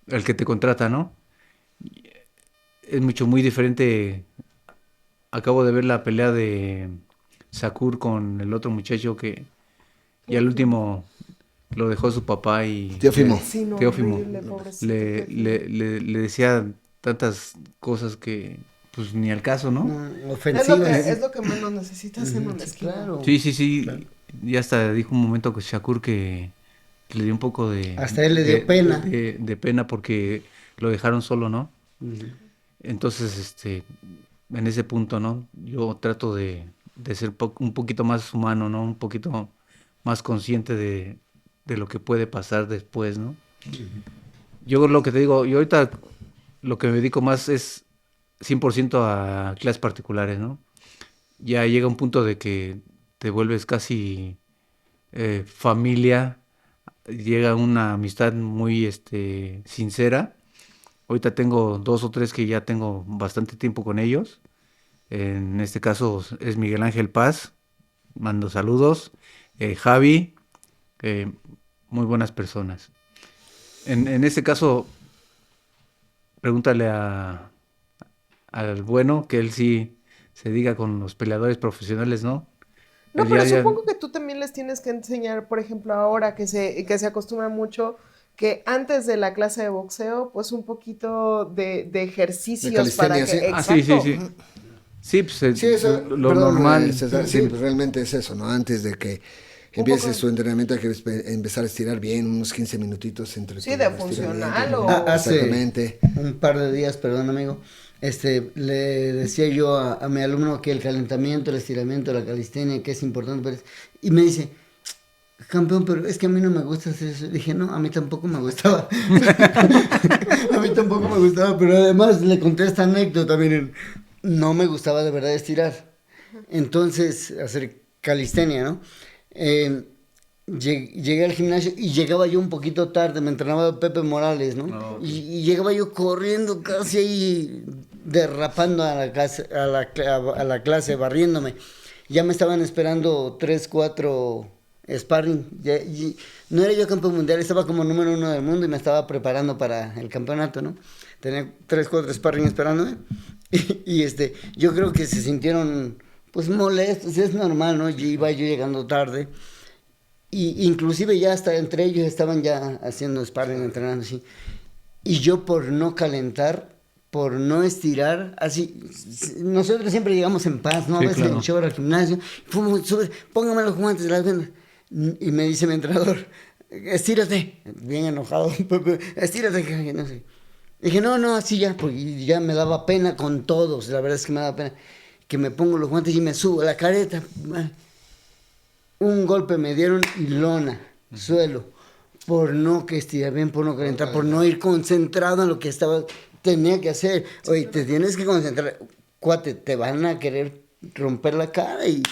el que te contrata, ¿no? Es muy diferente. Acabo de ver la pelea de Sakur con el otro muchacho y al último lo dejó su papá y Teófimo. Sí, no, Teófimo. horrible, pobrecito, le decía tantas cosas que pues ni al caso, ¿no? ofensivas. Es lo que menos necesitas en una esquina. Claro. Sí. Y hasta dijo un momento que Shakur que le dio un poco de... Hasta él le dio pena. De pena porque lo dejaron solo, ¿no? Ujú. Entonces, en ese punto, ¿no? Yo trato de ser un poquito más humano, ¿no? Un poquito más consciente de lo que puede pasar después, ¿no? Yo lo que te digo, yo ahorita lo que me dedico más es 100% a clases particulares, ¿no? Ya llega un punto de que te vuelves casi familia, llega una amistad muy sincera. Ahorita tengo 2 o 3 que ya tengo bastante tiempo con ellos. En este caso es Miguel Ángel Paz, mando saludos. Javi, muy buenas personas. En este caso, pregúntale al Bueno, que él sí se diga con los peleadores profesionales, ¿no? No, Él pero ya- supongo que tú también les tienes que enseñar, por ejemplo, ahora que se acostumbra mucho que antes de la clase de boxeo, pues un poquito de ejercicios De calistenia, para que... sí. Ah, sí. Exacto. Sí, pues Sí, eso, lo perdón, normal. César, sí, pues realmente es eso, ¿no? Antes de que empieces tu entrenamiento hay que empezar a estirar bien, unos 15 minutitos entre Sí, tu de estiramiento, funcional ¿no? o... Hace Exactamente. un par de días, perdón amigo, le decía yo a mi alumno que el calentamiento, el estiramiento, la calistenia, que es importante, y me dice, campeón, pero es que a mí no me gusta hacer eso. Dije, no, a mí tampoco me gustaba. A mí tampoco me gustaba, pero además le conté esta anécdota, miren, no me gustaba de verdad estirar. Entonces, hacer calistenia, ¿no? Llegué al gimnasio y llegaba yo un poquito tarde, me entrenaba Pepe Morales, ¿no? Oh, okay. Y llegaba yo corriendo casi ahí, derrapando a la clase, barriéndome. Ya me estaban esperando 3, 4 sparring. Y no era yo campeón mundial, estaba como número 1 del mundo y me estaba preparando para el campeonato, ¿no? Tenía 3, 4 sparring esperándome. Y yo creo que se sintieron pues molestos, es normal, ¿no? Iba yo llegando tarde. Y inclusive ya hasta entre ellos estaban ya haciendo sparring, entrenando así. Y yo por no calentar, por no estirar, así, nosotros siempre llegamos en paz, ¿no? Sí, A veces claro. en show al gimnasio, póngame los guantes, las vendas. Y me dice mi entrenador, estírate, bien enojado, estírate, que no sé. Dije, no, así ya, porque ya me daba pena con todos, la verdad es que me daba pena, que me pongo los guantes y me subo la careta. Un golpe me dieron y lona, suelo, por no que estirar bien, por no calentar, por no ir concentrado en lo que tenía que hacer. Oye, te tienes que concentrar, cuate, te van a querer romper la cara y...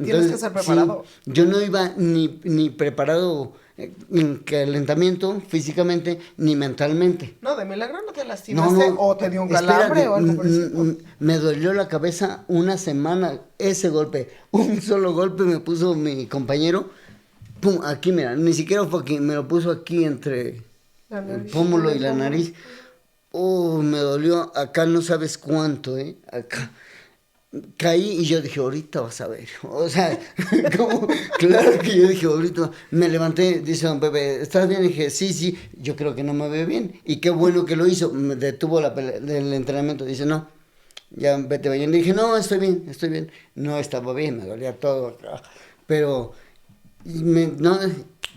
Tienes que ser preparado. Sí, yo no iba ni preparado en calentamiento físicamente ni mentalmente. No, de milagro no te lastimaste o te dio un calambre espérate, o algo por eso. me dolió la cabeza una semana ese golpe. Un solo golpe me puso mi compañero. Pum, aquí mira, ni siquiera fue aquí, me lo puso aquí entre el pómulo y la nariz. Me dolió acá no sabes cuánto, acá. Caí y yo dije, ahorita vas a ver. O sea, como, claro que yo dije, ahorita. Me levanté, dice don Pepe, ¿estás bien? Y dije, sí, yo creo que no me veo bien. Y qué bueno que lo hizo. Me detuvo el entrenamiento. Dice, no, ya vete bañando. Y dije, no, estoy bien. No estaba bien, me dolía todo acá. Pero, no,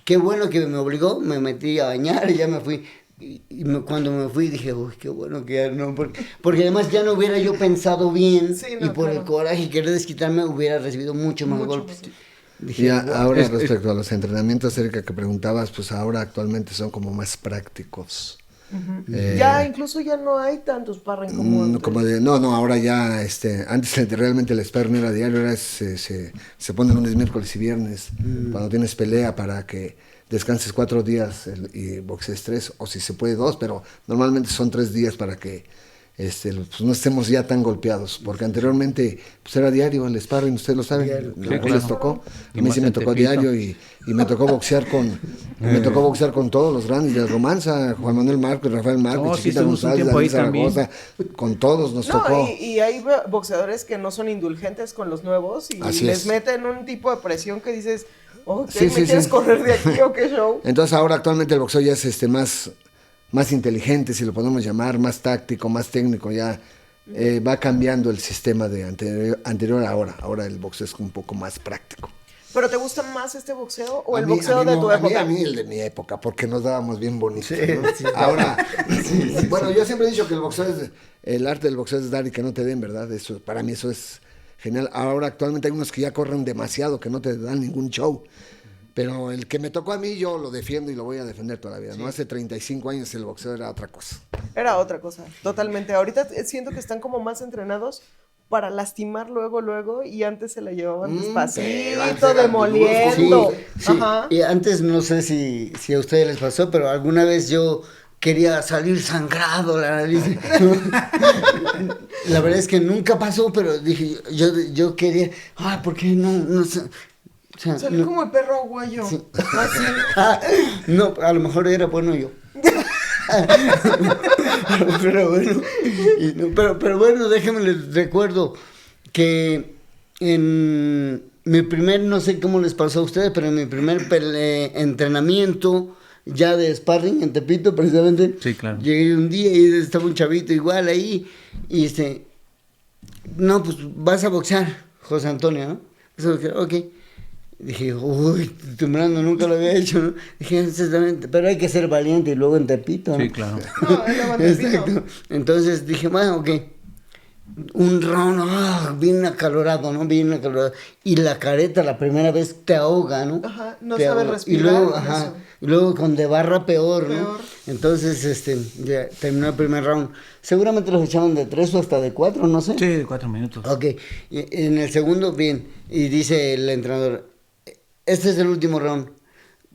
qué bueno que me obligó. Me metí a bañar y ya me fui. Cuando me fui dije, uy, qué bueno que ya no, porque además ya no hubiera yo pensado bien, Sí, no, y por claro. el coraje y querer desquitarme hubiera recibido mucho más golpes. Dije, Y wow. ahora respecto a los entrenamientos, Erika, que preguntabas, pues ahora actualmente son como más prácticos. Ya incluso ya no hay tantos sparring como antes. No, ahora ya, antes realmente el sparring era diario, ahora se pone lunes, miércoles y viernes, cuando tienes pelea para que descanses 4 días y boxees 3, o si se puede 2, pero normalmente son 3 días para que pues no estemos ya tan golpeados, porque anteriormente pues era diario el sparring, ustedes lo saben, Diario, les tocó, Y a mí más sí me en tocó Tepito. diario y me tocó boxear con todos los grandes de Romanza, Juan Manuel Márquez, Rafael Márquez, No, sí, Chiquita estuvimos un González, tiempo ahí David Zaragoza, con todos nos No, tocó. y hay boxeadores que no son indulgentes con los nuevos y Así les es. meten un tipo de presión que dices, ok, Sí, ¿me sí, quieres sí. correr de aquí o qué show? Entonces ahora actualmente el boxeo ya es más inteligente, si lo podemos llamar, más táctico, más técnico, ya va cambiando el sistema de anterior a ahora. Ahora el boxeo es un poco más práctico. ¿Pero te gusta más este boxeo o el A mí- boxeo a mí de no, tu época? A mí el de mi época, porque nos dábamos bien bonitos. Sí, ¿no? sí. Ahora, bueno, yo siempre he dicho que el arte del boxeo es dar y que no te den, ¿verdad? Eso, para mí eso es genial. Ahora actualmente hay unos que ya corren demasiado, que no te dan ningún show. Pero el que me tocó a mí, yo lo defiendo y lo voy a defender toda la vida. ¿No? Hace 35 años el boxeo era otra cosa. Era otra cosa, totalmente. Ahorita siento que están como más entrenados para lastimar luego y antes se la llevaban pero despacito, antes eran demoliendo. duros, Sí, Ajá. y antes no sé si a ustedes les pasó, pero alguna vez yo quería salir sangrado la nariz. La verdad es que nunca pasó, pero dije, yo quería, ¿por qué no sé? O sea, Salí no, como el perro aguayo. Sí. Así. no, a lo mejor era bueno yo. Pero bueno, pero bueno, déjenme les recuerdo que en mi primer, no sé cómo les pasó a ustedes, pero en mi primer entrenamiento ya de sparring en Tepito, precisamente, Sí, claro. llegué un día y estaba un chavito igual ahí, y no, pues vas a boxear, José Antonio, ¿no? Vas a boxear, ok. Dije, uy, temblando, nunca lo había hecho, ¿no? Dije, exactamente, pero hay que ser valiente y luego en Tepito, ¿no? Sí, claro. No, él lo Exacto. Entonces dije, bueno, ok. Un round, bien acalorado, ¿no? Bien acalorado. Y la careta la primera vez te ahoga, ¿no? Ajá, no Te sabe ahoga. respirar. Y luego, con ajá, eso. y luego con de barra peor, ¿no? Peor. Entonces, ya terminó el primer round. Seguramente los echaron de 3 o hasta de 4, no sé. Sí, de 4 minutos. Ok, y en el segundo, bien. Y dice el entrenador, este es el último round.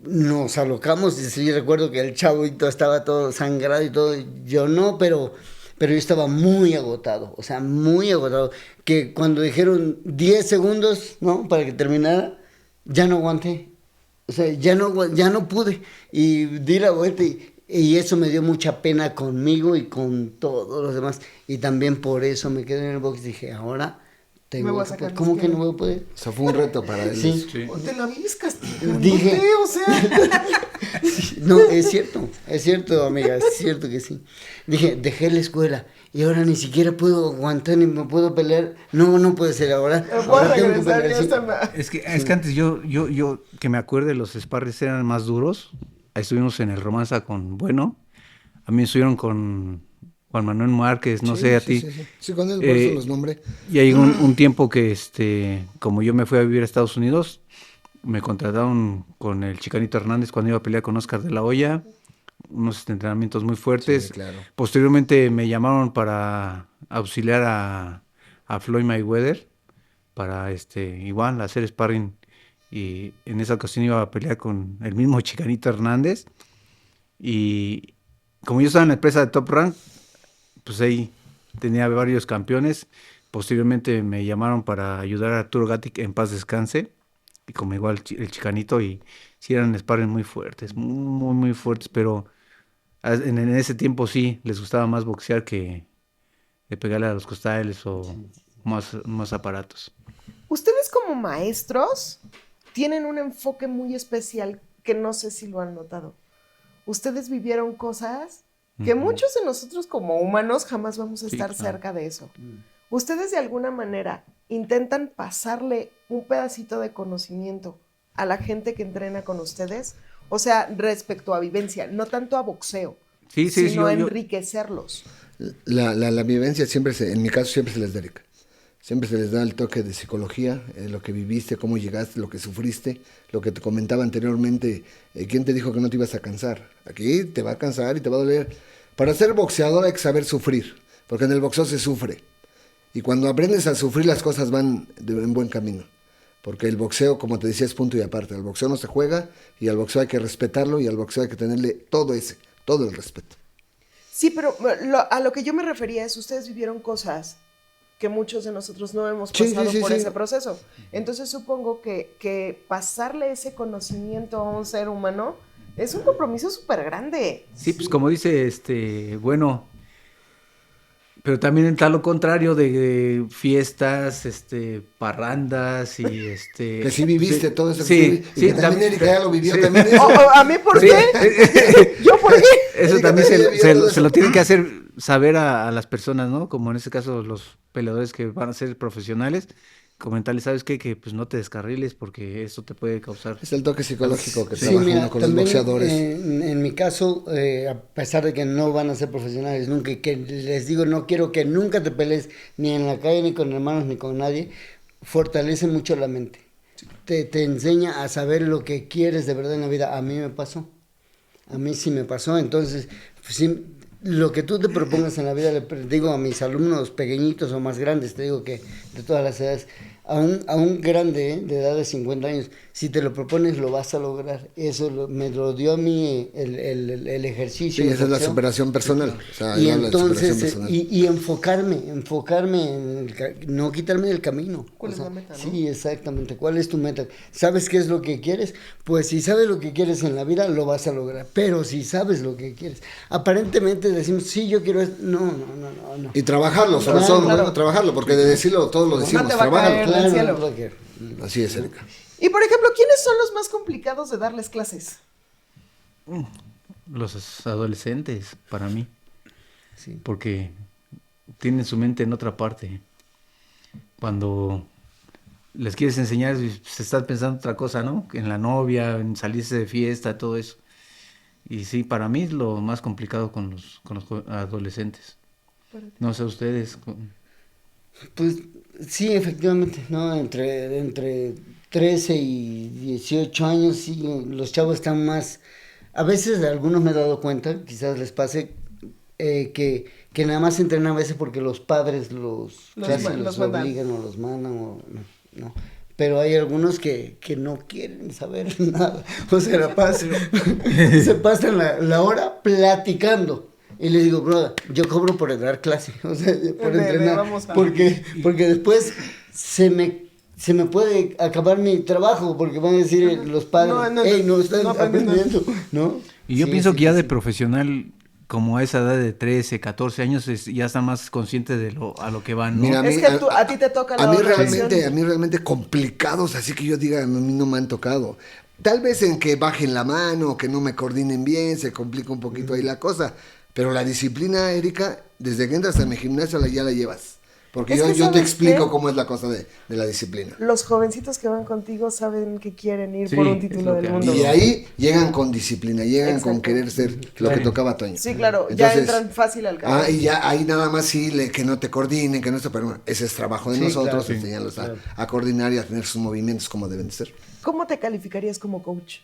Nos alocamos y sí recuerdo que el chavito estaba todo sangrado y todo. Yo no, pero yo estaba muy agotado, o sea, muy agotado. Que cuando dijeron 10 segundos, ¿no? Para que terminara, ya no aguanté. O sea, ya no pude. Y di la vuelta y eso me dio mucha pena conmigo y con todos los demás. Y también por eso me quedé en el box. Dije, ahora Me voy a tengo que sacar poder. ¿Cómo mis que no piernas. voy a poder? O sea, fue un reto para él. Sí. Sí. O te la vives castigándote, Dije- o sea. No, es cierto, amiga, es cierto que sí. Dije, dejé la escuela y ahora ni siquiera puedo aguantar ni me puedo pelear. No puede ser ahora. Voy a Ahora tengo que regresar, pelear, ya sí. está mal. Es que antes yo, que me acuerde, los sparrings eran más duros. Ahí estuvimos en el Romanza con Bueno. A mí estuvieron con Juan Manuel Márquez, no Sí, sé a sí, ti. sí, sí. Sí, con él, por eso los nombré. Y hay un tiempo que, como yo me fui a vivir a Estados Unidos, me contrataron con el Chicanito Hernández cuando iba a pelear con Oscar de la Hoya, unos entrenamientos muy fuertes. Sí, claro. Posteriormente me llamaron para auxiliar a Floyd Mayweather, para igual hacer sparring, y en esa ocasión iba a pelear con el mismo Chicanito Hernández. Y como yo estaba en la empresa de Top Rank, pues ahí tenía varios campeones. Posteriormente me llamaron para ayudar a Arturo Gatti, en paz descanse, y como igual el Chicanito, y sí eran sparring muy fuertes, muy, muy fuertes, pero en ese tiempo sí les gustaba más boxear que de pegarle a los costales o más aparatos. Ustedes como maestros tienen un enfoque muy especial que no sé si lo han notado. Ustedes vivieron cosas que muchos de nosotros como humanos jamás vamos a Sí, estar claro. cerca de eso. Ustedes de alguna manera intentan pasarle un pedacito de conocimiento a la gente que entrena con ustedes, o sea, respecto a vivencia, no tanto a boxeo, Sí, sino a yo- enriquecerlos. La vivencia siempre en mi caso siempre se les dedica. Siempre se les da el toque de psicología, lo que viviste, cómo llegaste, lo que sufriste, lo que te comentaba anteriormente. ¿Quién te dijo que no te ibas a cansar? Aquí te va a cansar y te va a doler. Para ser boxeador hay que saber sufrir, porque en el boxeo se sufre. Y cuando aprendes a sufrir, las cosas van en buen camino. Porque el boxeo, como te decía, es punto y aparte. El boxeo no se juega y al boxeo hay que respetarlo y al boxeo hay que tenerle todo el respeto. Sí, pero a lo que yo me refería es, ustedes vivieron cosas que muchos de nosotros no hemos Sí, pasado sí, por sí. ese proceso. Entonces supongo que pasarle ese conocimiento a un ser humano es un compromiso súper grande. Sí, pues como dice Bueno, pero también está lo contrario de fiestas, parrandas y Que sí viviste todo eso. Sí, Y que también Erika ya lo vivió sí. también eso. ¿A mí por Sí. qué? ¿Yo por qué? Eso Erika también también vivió todo se eso. lo tienen que hacer saber a las personas, ¿no? Como en este caso los peleadores que van a ser profesionales, comentarles, ¿sabes qué? Que pues no te descarriles porque eso te puede causar... Es el toque psicológico que Sí, trabaja mira, uno con los también, boxeadores. en mi caso, a pesar de que no van a ser profesionales nunca, y que les digo, no quiero que nunca te pelees ni en la calle, ni con hermanos, ni con nadie, fortalece mucho la mente. Te enseña a saber lo que quieres de verdad en la vida. A mí me pasó. A mí sí me pasó. Entonces, pues, sí, lo que tú te propongas en la vida, le digo a mis alumnos pequeñitos o más grandes, te digo que de todas las edades, a un grande de edad de 50 años, si te lo propones lo vas a lograr. Eso me lo dio a mí el ejercicio. Sí, el esa es la boxeo. superación personal. O sea, Y él habla de superación entonces, personal. y enfocarme no quitarme del camino. ¿Cuál O es sea, la meta, no? Sí, exactamente. ¿Cuál es tu meta? ¿Sabes qué es lo que quieres? Pues si sabes lo que quieres en la vida, lo vas a lograr. Pero si sabes lo que quieres, aparentemente decimos, sí, yo quiero esto. No. Y trabajarlo, sobre Claro, todo, claro. bueno, trabajarlo, porque de decirlo todos lo decimos, te va a caer trabájalo. del cielo. no va a querer. Así es, Erika. Y por ejemplo, ¿quiénes son los más complicados de darles clases? Los adolescentes, para mí, Sí. porque tienen su mente en otra parte. cuando les quieres enseñar, se están pensando otra cosa, ¿no? En la novia, en salirse de fiesta, todo eso. Y sí, para mí es lo más complicado con los adolescentes. No sé ustedes. Pues sí, efectivamente, ¿no? Entre 13 y 18 años, sí, los chavos están más... A veces, algunos me he dado cuenta, quizás les pase, que nada más entrenan a veces porque los padres casi los mandan. obligan o los mandan, no. Pero hay algunos que no quieren saber nada. O sea, se pasan la hora platicando. Y les digo, brother, yo cobro por dar clase, o sea, por entrenar, porque después se me puede acabar mi trabajo, porque van a decir los padres, no están aprendiendo, ¿no? Y yo Sí, pienso sí, que ya de sí. profesional, como a esa edad de 13, 14 años, ya están más conscientes de a lo que van, ¿no? Mira, Es que a ti te toca la otra versión. A mí realmente complicados, así que yo diga, a mí no me han tocado. Tal vez en que bajen la mano, que no me coordinen bien, se complica un poquito ahí la cosa. Pero la disciplina, Erika, desde que entras a mi gimnasio ya la llevas. Porque Es que yo te ¿sabes explico qué? cómo es la cosa de la disciplina. Los jovencitos que van contigo saben que quieren ir Sí, por un es título lo del que mundo. Y ahí llegan con disciplina, llegan con Exacto. querer ser lo que tocaba a Toño. Sí, claro, ya Entonces, entran fácil al campo. y ya ahí nada más sí, que no te coordinen, que no esto, pero bueno, ese es trabajo de Sí, nosotros, claro, enseñarlos claro. a coordinar y a tener sus movimientos como deben de ser. ¿Cómo te calificarías como coach?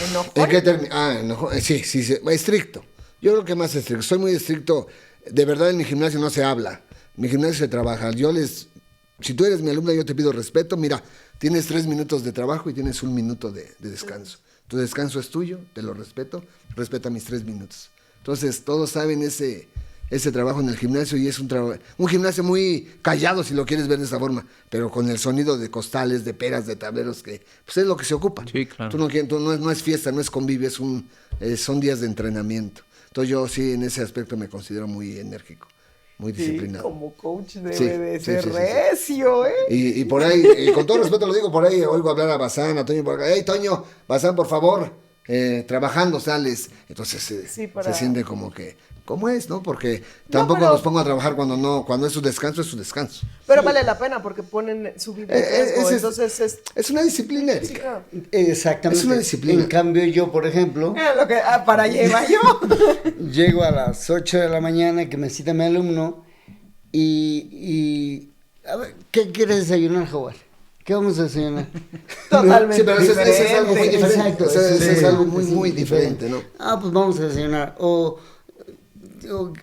¿Enojón? ¿En qué no, sí, estricto. Yo creo que más estricto. Soy muy estricto. De verdad, en mi gimnasio no se habla. En mi gimnasio se trabaja. Si tú eres mi alumna, yo te pido respeto. Mira, tienes 3 minutos de trabajo y tienes 1 minuto de descanso. Tu descanso es tuyo, te lo respeto. Respeta mis 3 minutos. Entonces, todos saben ese trabajo en el gimnasio y es un gimnasio muy callado, si lo quieres ver de esa forma, pero con el sonido de costales, de peras, de tableros, que pues es lo que se ocupa. Sí, claro. Tú no es fiesta, no es convivio, son días de entrenamiento. Entonces yo sí, en ese aspecto me considero muy enérgico, muy disciplinado. Como coach debe Sí, de sí, ser sí, sí, sí. recio, ¿eh? Y por ahí, y con todo respeto lo digo, por ahí oigo hablar a Bazán, a Toño, por acá, hey Toño, Bazán, por favor, trabajando sales. Entonces se siente como que, ¿cómo es, no? Porque tampoco pero- los pongo a trabajar cuando es su descanso, es su descanso. Pero vale la pena porque ponen su vida en riesgo, entonces Es una disciplina, sí, Erika. claro. Exactamente. Es una disciplina. En cambio, yo, por ejemplo, Era lo que para allá iba yo. llego a las 8 de la mañana que me cita mi alumno y a ver, ¿qué quieres desayunar, Jaguar? ¿Qué vamos a desayunar? Totalmente. Sí, pero eso es algo muy diferente. diferente. Exacto, Eso es algo sí, muy diferente, ¿no? Ah, pues vamos a desayunar. O,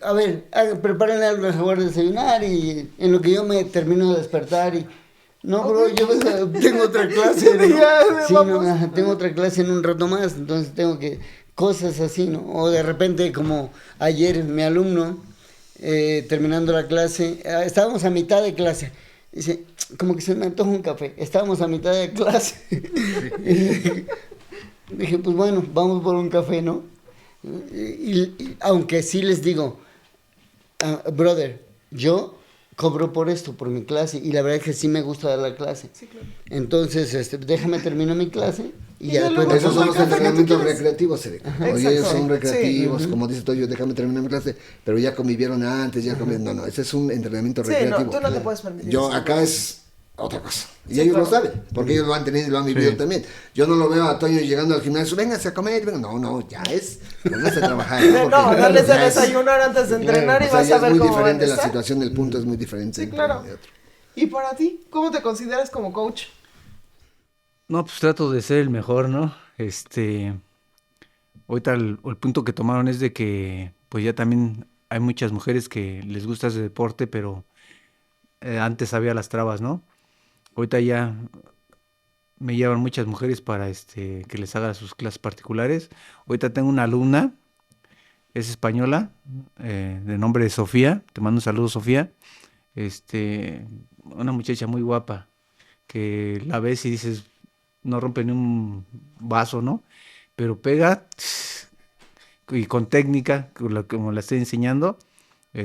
a ver, prepárenle algo al Jaguar de desayunar y en lo que yo me termino de despertar y... No, bro, yo tengo otra clase. ¿no? Ya, Sí, vamos. no, tengo otra clase en un rato más, entonces tengo que... Cosas así, ¿no? O de repente, como ayer, mi alumno, terminando la clase, estábamos a mitad de clase. Dice, como que se me antoja un café. Estábamos a mitad de clase. Y dije, pues bueno, vamos por un café, ¿no? Y aunque sí les digo, brother, yo cobro por esto, por mi clase, y la verdad es que sí me gusta dar la clase. Sí, claro. déjame terminar mi clase y Y ya ya después... luego Esos son los café que tú entrenamientos quieres. recreativos, Erika. Oye, Exacto. ellos son recreativos, Sí. como dice Toyo, déjame terminar mi clase, pero ya convivieron antes, No, ese es un entrenamiento Sí, recreativo. no, tú no te puedes permitir Yo eso. acá es otra cosa. Y Sí, ellos claro. lo saben, porque ellos lo han tenido y lo han vivido Sí. también. Yo no lo veo a Toño llegando al gimnasio, véngase a comer, venga. No, ya es, póngase a trabajar. No, Porque darles de ya es- desayunar antes de entrenar y o sea, vas ya a es ver muy cómo van a diferente la estar. situación, el punto es muy diferente. Sí, entre claro. uno y otro. ¿Y para ti? ¿Cómo te consideras como coach? No, pues trato de ser el mejor, ¿no? Ahorita el punto que tomaron es de que pues ya también hay muchas mujeres que les gusta ese deporte, pero antes había las trabas, ¿no? Ahorita ya me llevan muchas mujeres para que les haga sus clases particulares. Ahorita tengo una alumna, es española, de nombre Sofía, te mando un saludo, Sofía. Una muchacha muy guapa, que la ves y dices, no rompe ni un vaso, ¿no? Pero pega y con técnica, como la estoy enseñando, y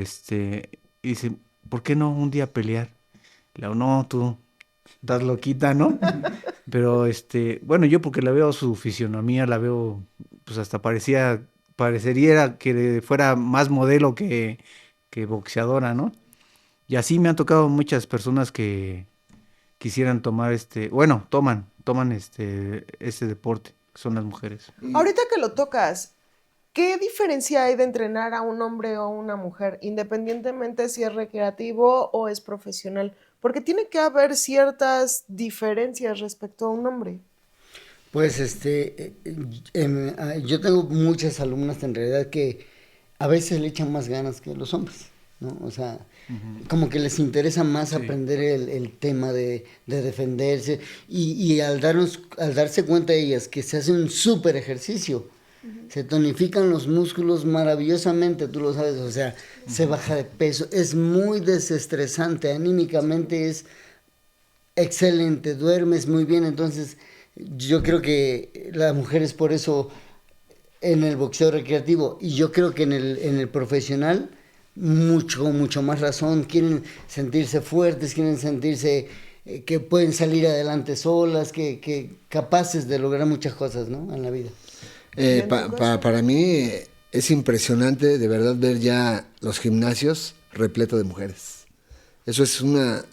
dice, ¿por qué no un día pelear? Le digo, no, tú estás loquita, ¿no? Pero, bueno, yo porque la veo su fisionomía, la veo, pues hasta parecería que fuera más modelo que boxeadora, ¿no? Y así me han tocado muchas personas que quisieran tomar toman este deporte, que son las mujeres. Ahorita que lo tocas, ¿qué diferencia hay de entrenar a un hombre o a una mujer, independientemente si es recreativo o es profesional? Porque tiene que haber ciertas diferencias respecto a un hombre. Pues yo tengo muchas alumnas en realidad que a veces le echan más ganas que los hombres, ¿no? O sea, como que les interesa más aprender el tema de defenderse y al darse cuenta de ellas que se hace un súper ejercicio, se tonifican los músculos maravillosamente, tú lo sabes, o sea, se baja de peso, es muy desestresante, anímicamente es excelente, duermes muy bien, entonces yo creo que las mujeres por eso en el boxeo recreativo y yo creo que en el profesional mucho más razón, quieren sentirse fuertes, quieren sentirse que pueden salir adelante solas, que capaces de lograr muchas cosas, ¿no? En la vida. Para mí es impresionante de verdad ver ya los gimnasios repletos de mujeres. Eso es una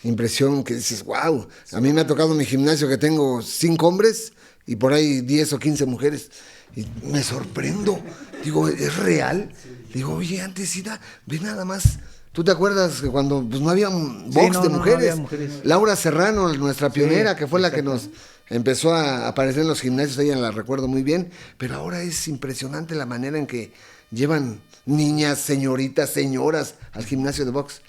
impresión que dices, wow, a mí me ha tocado mi gimnasio que tengo 5 hombres y por ahí 10 o 15 mujeres. Y me sorprendo, digo, ¿es real? Digo, oye, antes ve nada más. ¿Tú te acuerdas que cuando pues, no había box de mujeres? No había mujeres. Laura Serrano, nuestra pionera, que fue la que exacto. nos empezó a aparecer en los gimnasios, ella la recuerdo muy bien, pero ahora es impresionante la manera en que llevan niñas, señoritas, señoras al gimnasio de box.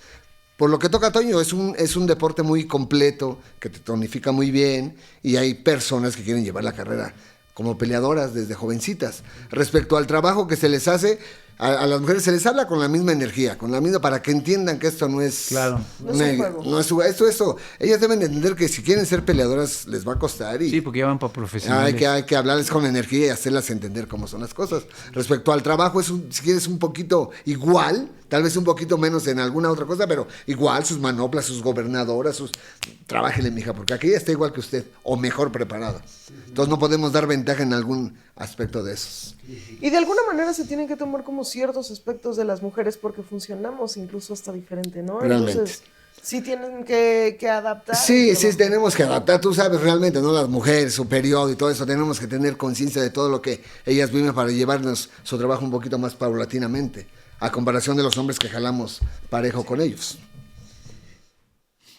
Por lo que toca a Toño, es un deporte muy completo, que te tonifica muy bien, y hay personas que quieren llevar la carrera como peleadoras desde jovencitas. Respecto al trabajo que se les hace, a las mujeres se les habla con la misma energía, con la misma, para que entiendan que esto no es... Claro. No es esto. Ellas deben entender que si quieren ser peleadoras les va a costar. Y Sí, porque ya van para profesionales. hay que hablarles con energía y hacerlas entender cómo son las cosas. Respecto al trabajo, si quieres un poquito igual, tal vez un poquito menos en alguna otra cosa, pero igual sus manoplas, sus gobernadoras, trabájele, mija, porque aquí está igual que usted, o mejor preparada. Entonces no podemos dar ventaja en algún aspecto de esos. Y de alguna manera se tienen que tomar como ciertos aspectos de las mujeres porque funcionamos incluso hasta diferente, ¿no? Realmente. Entonces, sí tienen que adaptar. Sí, tenemos que adaptar, tú sabes realmente, ¿no? Las mujeres, su periodo y todo eso, tenemos que tener conciencia de todo lo que ellas viven para llevarnos su trabajo un poquito más paulatinamente, a comparación de los hombres que jalamos parejo con ellos.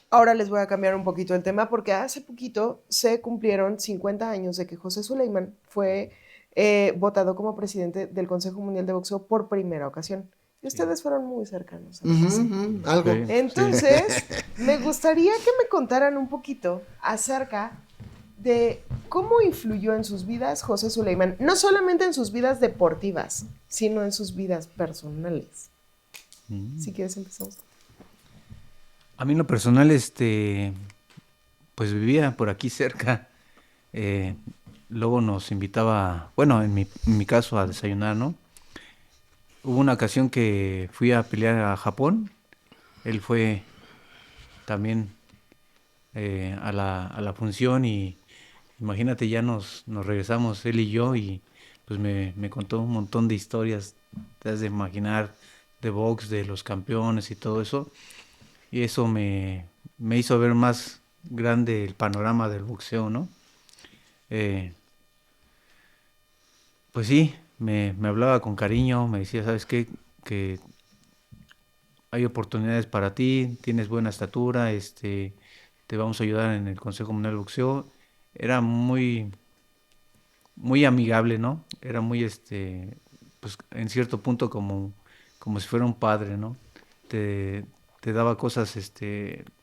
Ahora les voy a cambiar un poquito el tema porque hace poquito se cumplieron 50 años de que José Sulaimán fue votado como presidente del Consejo Mundial de Boxeo por primera ocasión. Y ustedes fueron muy cercanos. Algo. Sí. Entonces, me gustaría que me contaran un poquito acerca de cómo influyó en sus vidas José Sulaimán, no solamente en sus vidas deportivas, sino en sus vidas personales. Si quieres empezamos. A mí en lo personal, pues vivía por aquí cerca. Luego nos invitaba, bueno, en mi caso, a desayunar, ¿no? Hubo una ocasión que fui a pelear a Japón. Él fue también a la función y imagínate, ya nos regresamos él y yo y pues me contó un montón de historias, te has de imaginar, de box, de los campeones y todo eso. Y eso me hizo ver más grande el panorama del boxeo, ¿no? Pues sí, me hablaba con cariño, me decía, ¿sabes qué? Que hay oportunidades para ti, tienes buena estatura, te vamos a ayudar en el Consejo Mundial de Boxeo. Era muy amigable, ¿no? Era muy, pues en cierto punto como si fuera un padre, ¿no? Te daba cosas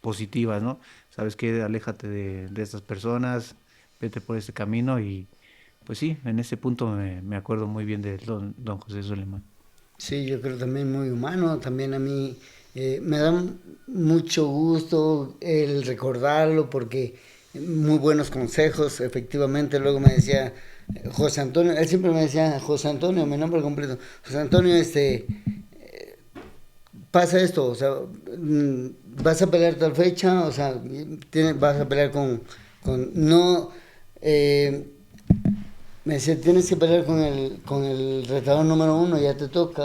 positivas, ¿no? ¿Sabes qué? Aléjate de estas personas, vete por este camino y pues sí, en ese punto me acuerdo muy bien de don José Sulaimán. Sí, yo creo también muy humano, también a mí me da mucho gusto el recordarlo porque muy buenos consejos, efectivamente, luego me decía José Antonio, él siempre me decía José Antonio, mi nombre completo, José Antonio, pasa esto, o sea, vas a pelear tal fecha, o sea, vas a pelear con no, Me decía, tienes que pelear con el retador número 1, ya te toca.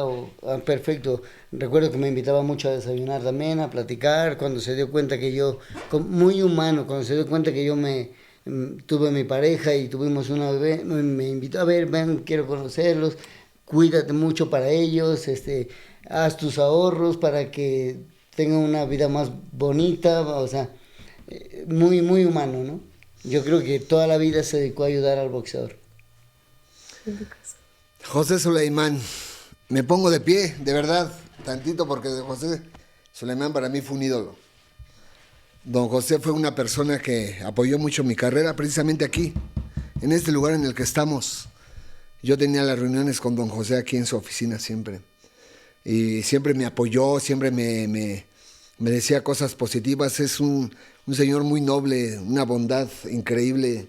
Perfecto. Recuerdo que me invitaba mucho a desayunar también, a platicar. Cuando se dio cuenta que yo, muy humano, cuando se dio cuenta que yo tuve mi pareja y tuvimos una bebé, me invitó a ver, ven, quiero conocerlos, cuídate mucho para ellos, haz tus ahorros para que tengan una vida más bonita, o sea, muy, muy humano, ¿no? Yo creo que toda la vida se dedicó a ayudar al boxeador. José Sulaimán, me pongo de pie, de verdad, tantito, porque José Sulaimán para mí fue un ídolo. Don José fue una persona que apoyó mucho mi carrera, precisamente aquí, en este lugar en el que estamos. Yo tenía las reuniones con don José aquí en su oficina siempre. Y siempre me apoyó, siempre me decía cosas positivas. Es un señor muy noble, una bondad increíble.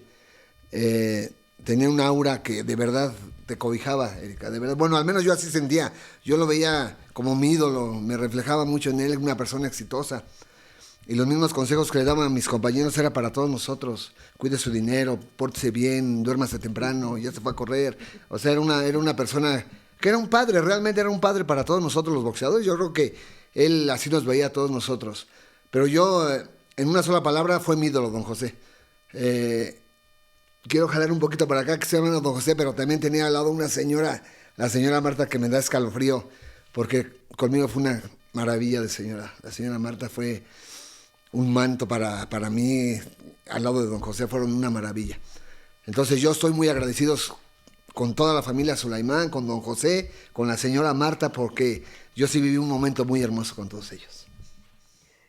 Tenía un aura que de verdad te cobijaba, Erika, de verdad. Bueno, al menos yo así sentía. Yo lo veía como mi ídolo, me reflejaba mucho en él, una persona exitosa. Y los mismos consejos que le daban a mis compañeros era para todos nosotros. Cuide su dinero, pórtese bien, duérmase temprano, ya se fue a correr. O sea, era una persona que era un padre, realmente era un padre para todos nosotros los boxeadores. Yo creo que él así nos veía a todos nosotros. Pero yo, en una sola palabra, fue mi ídolo, don José. Quiero jalar un poquito para acá, que se llama don José, pero también tenía al lado una señora, la señora Marta, que me da escalofrío, porque conmigo fue una maravilla de señora. La señora Marta fue un manto para mí, al lado de don José, fueron una maravilla. Entonces yo estoy muy agradecido con toda la familia Sulaimán, con don José, con la señora Marta, porque yo sí viví un momento muy hermoso con todos ellos.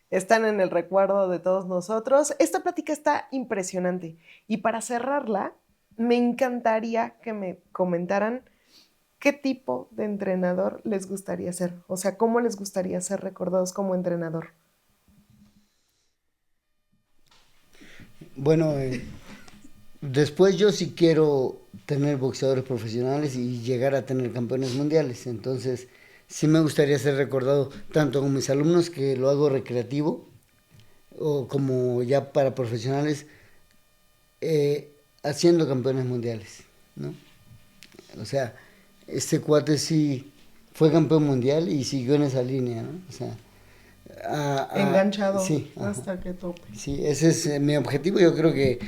Están en el recuerdo de todos nosotros. Esta plática está impresionante. Y para cerrarla, me encantaría que me comentaran qué tipo de entrenador les gustaría ser. O sea, cómo les gustaría ser recordados como entrenador. Bueno, después yo sí quiero tener boxeadores profesionales y llegar a tener campeones mundiales. Entonces, sí me gustaría ser recordado tanto con mis alumnos, que lo hago recreativo, o como ya para profesionales, haciendo campeones mundiales, ¿no? O sea, este cuate sí fue campeón mundial y siguió en esa línea, ¿no? O sea, enganchado, sí, hasta que tope. Sí, ese es mi objetivo. Yo creo que,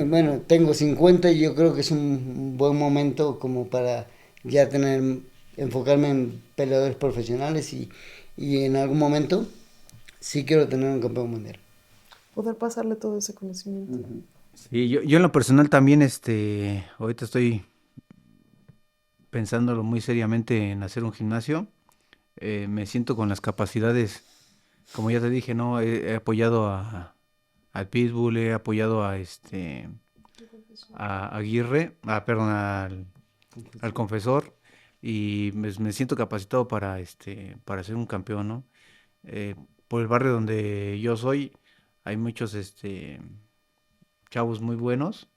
bueno, tengo 50 y yo creo que es un buen momento como para ya enfocarme en peleadores profesionales y en algún momento sí quiero tener un campeón mundial. Poder pasarle todo ese conocimiento. Uh-huh. Sí, yo en lo personal también, ahorita estoy pensándolo muy seriamente en hacer un gimnasio. Me siento con las capacidades, como ya te dije, ¿no? He apoyado al Pitbull, he apoyado a Aguirre, perdón, al Confesor, y me siento capacitado para ser un campeón, ¿no? Por el barrio donde yo soy, hay muchos chavos muy buenos,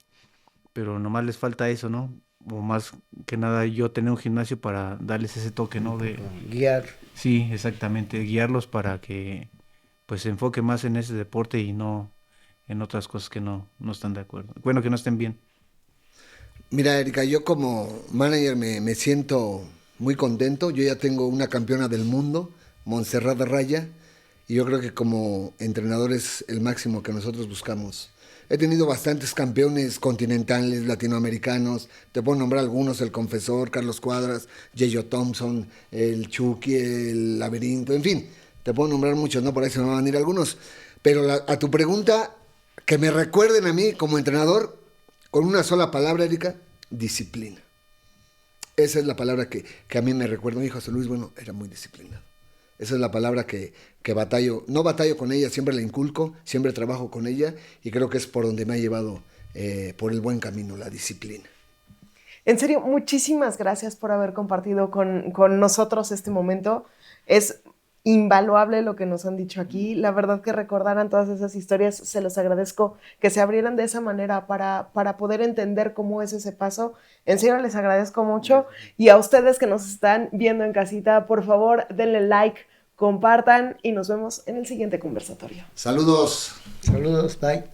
pero nomás les falta eso, ¿no? O más que nada yo tener un gimnasio para darles ese toque, ¿no? De guiar. Sí, exactamente, guiarlos para que pues se enfoque más en ese deporte y no en otras cosas que no están de acuerdo. Bueno, que no estén bien. Mira, Erika, yo como manager me siento muy contento. Yo ya tengo una campeona del mundo, Montserrat Raya, y yo creo que como entrenador es el máximo que nosotros buscamos. He tenido bastantes campeones continentales, latinoamericanos. Te puedo nombrar algunos: el Confesor, Carlos Cuadras, Yeyo Thompson, el Chucky, el Laberinto, en fin. Te puedo nombrar muchos, ¿no? Por ahí se me van a ir algunos. Pero a tu pregunta, que me recuerden a mí como entrenador, con una sola palabra, Erika: disciplina. Esa es la palabra que a mí me recuerda. Mi José Luis Bueno era muy disciplinado. Esa es la palabra que batallo. No batallo con ella, siempre la inculco, siempre trabajo con ella, y creo que es por donde me ha llevado por el buen camino, la disciplina. En serio, muchísimas gracias por haber compartido con nosotros este momento. Es invaluable lo que nos han dicho aquí. La verdad que recordaran todas esas historias, se los agradezco, que se abrieran de esa manera para poder entender cómo es ese paso. En serio, les agradezco mucho. Y a ustedes que nos están viendo en casita, por favor, denle like, compartan y nos vemos en el siguiente conversatorio. Saludos. Saludos, bye.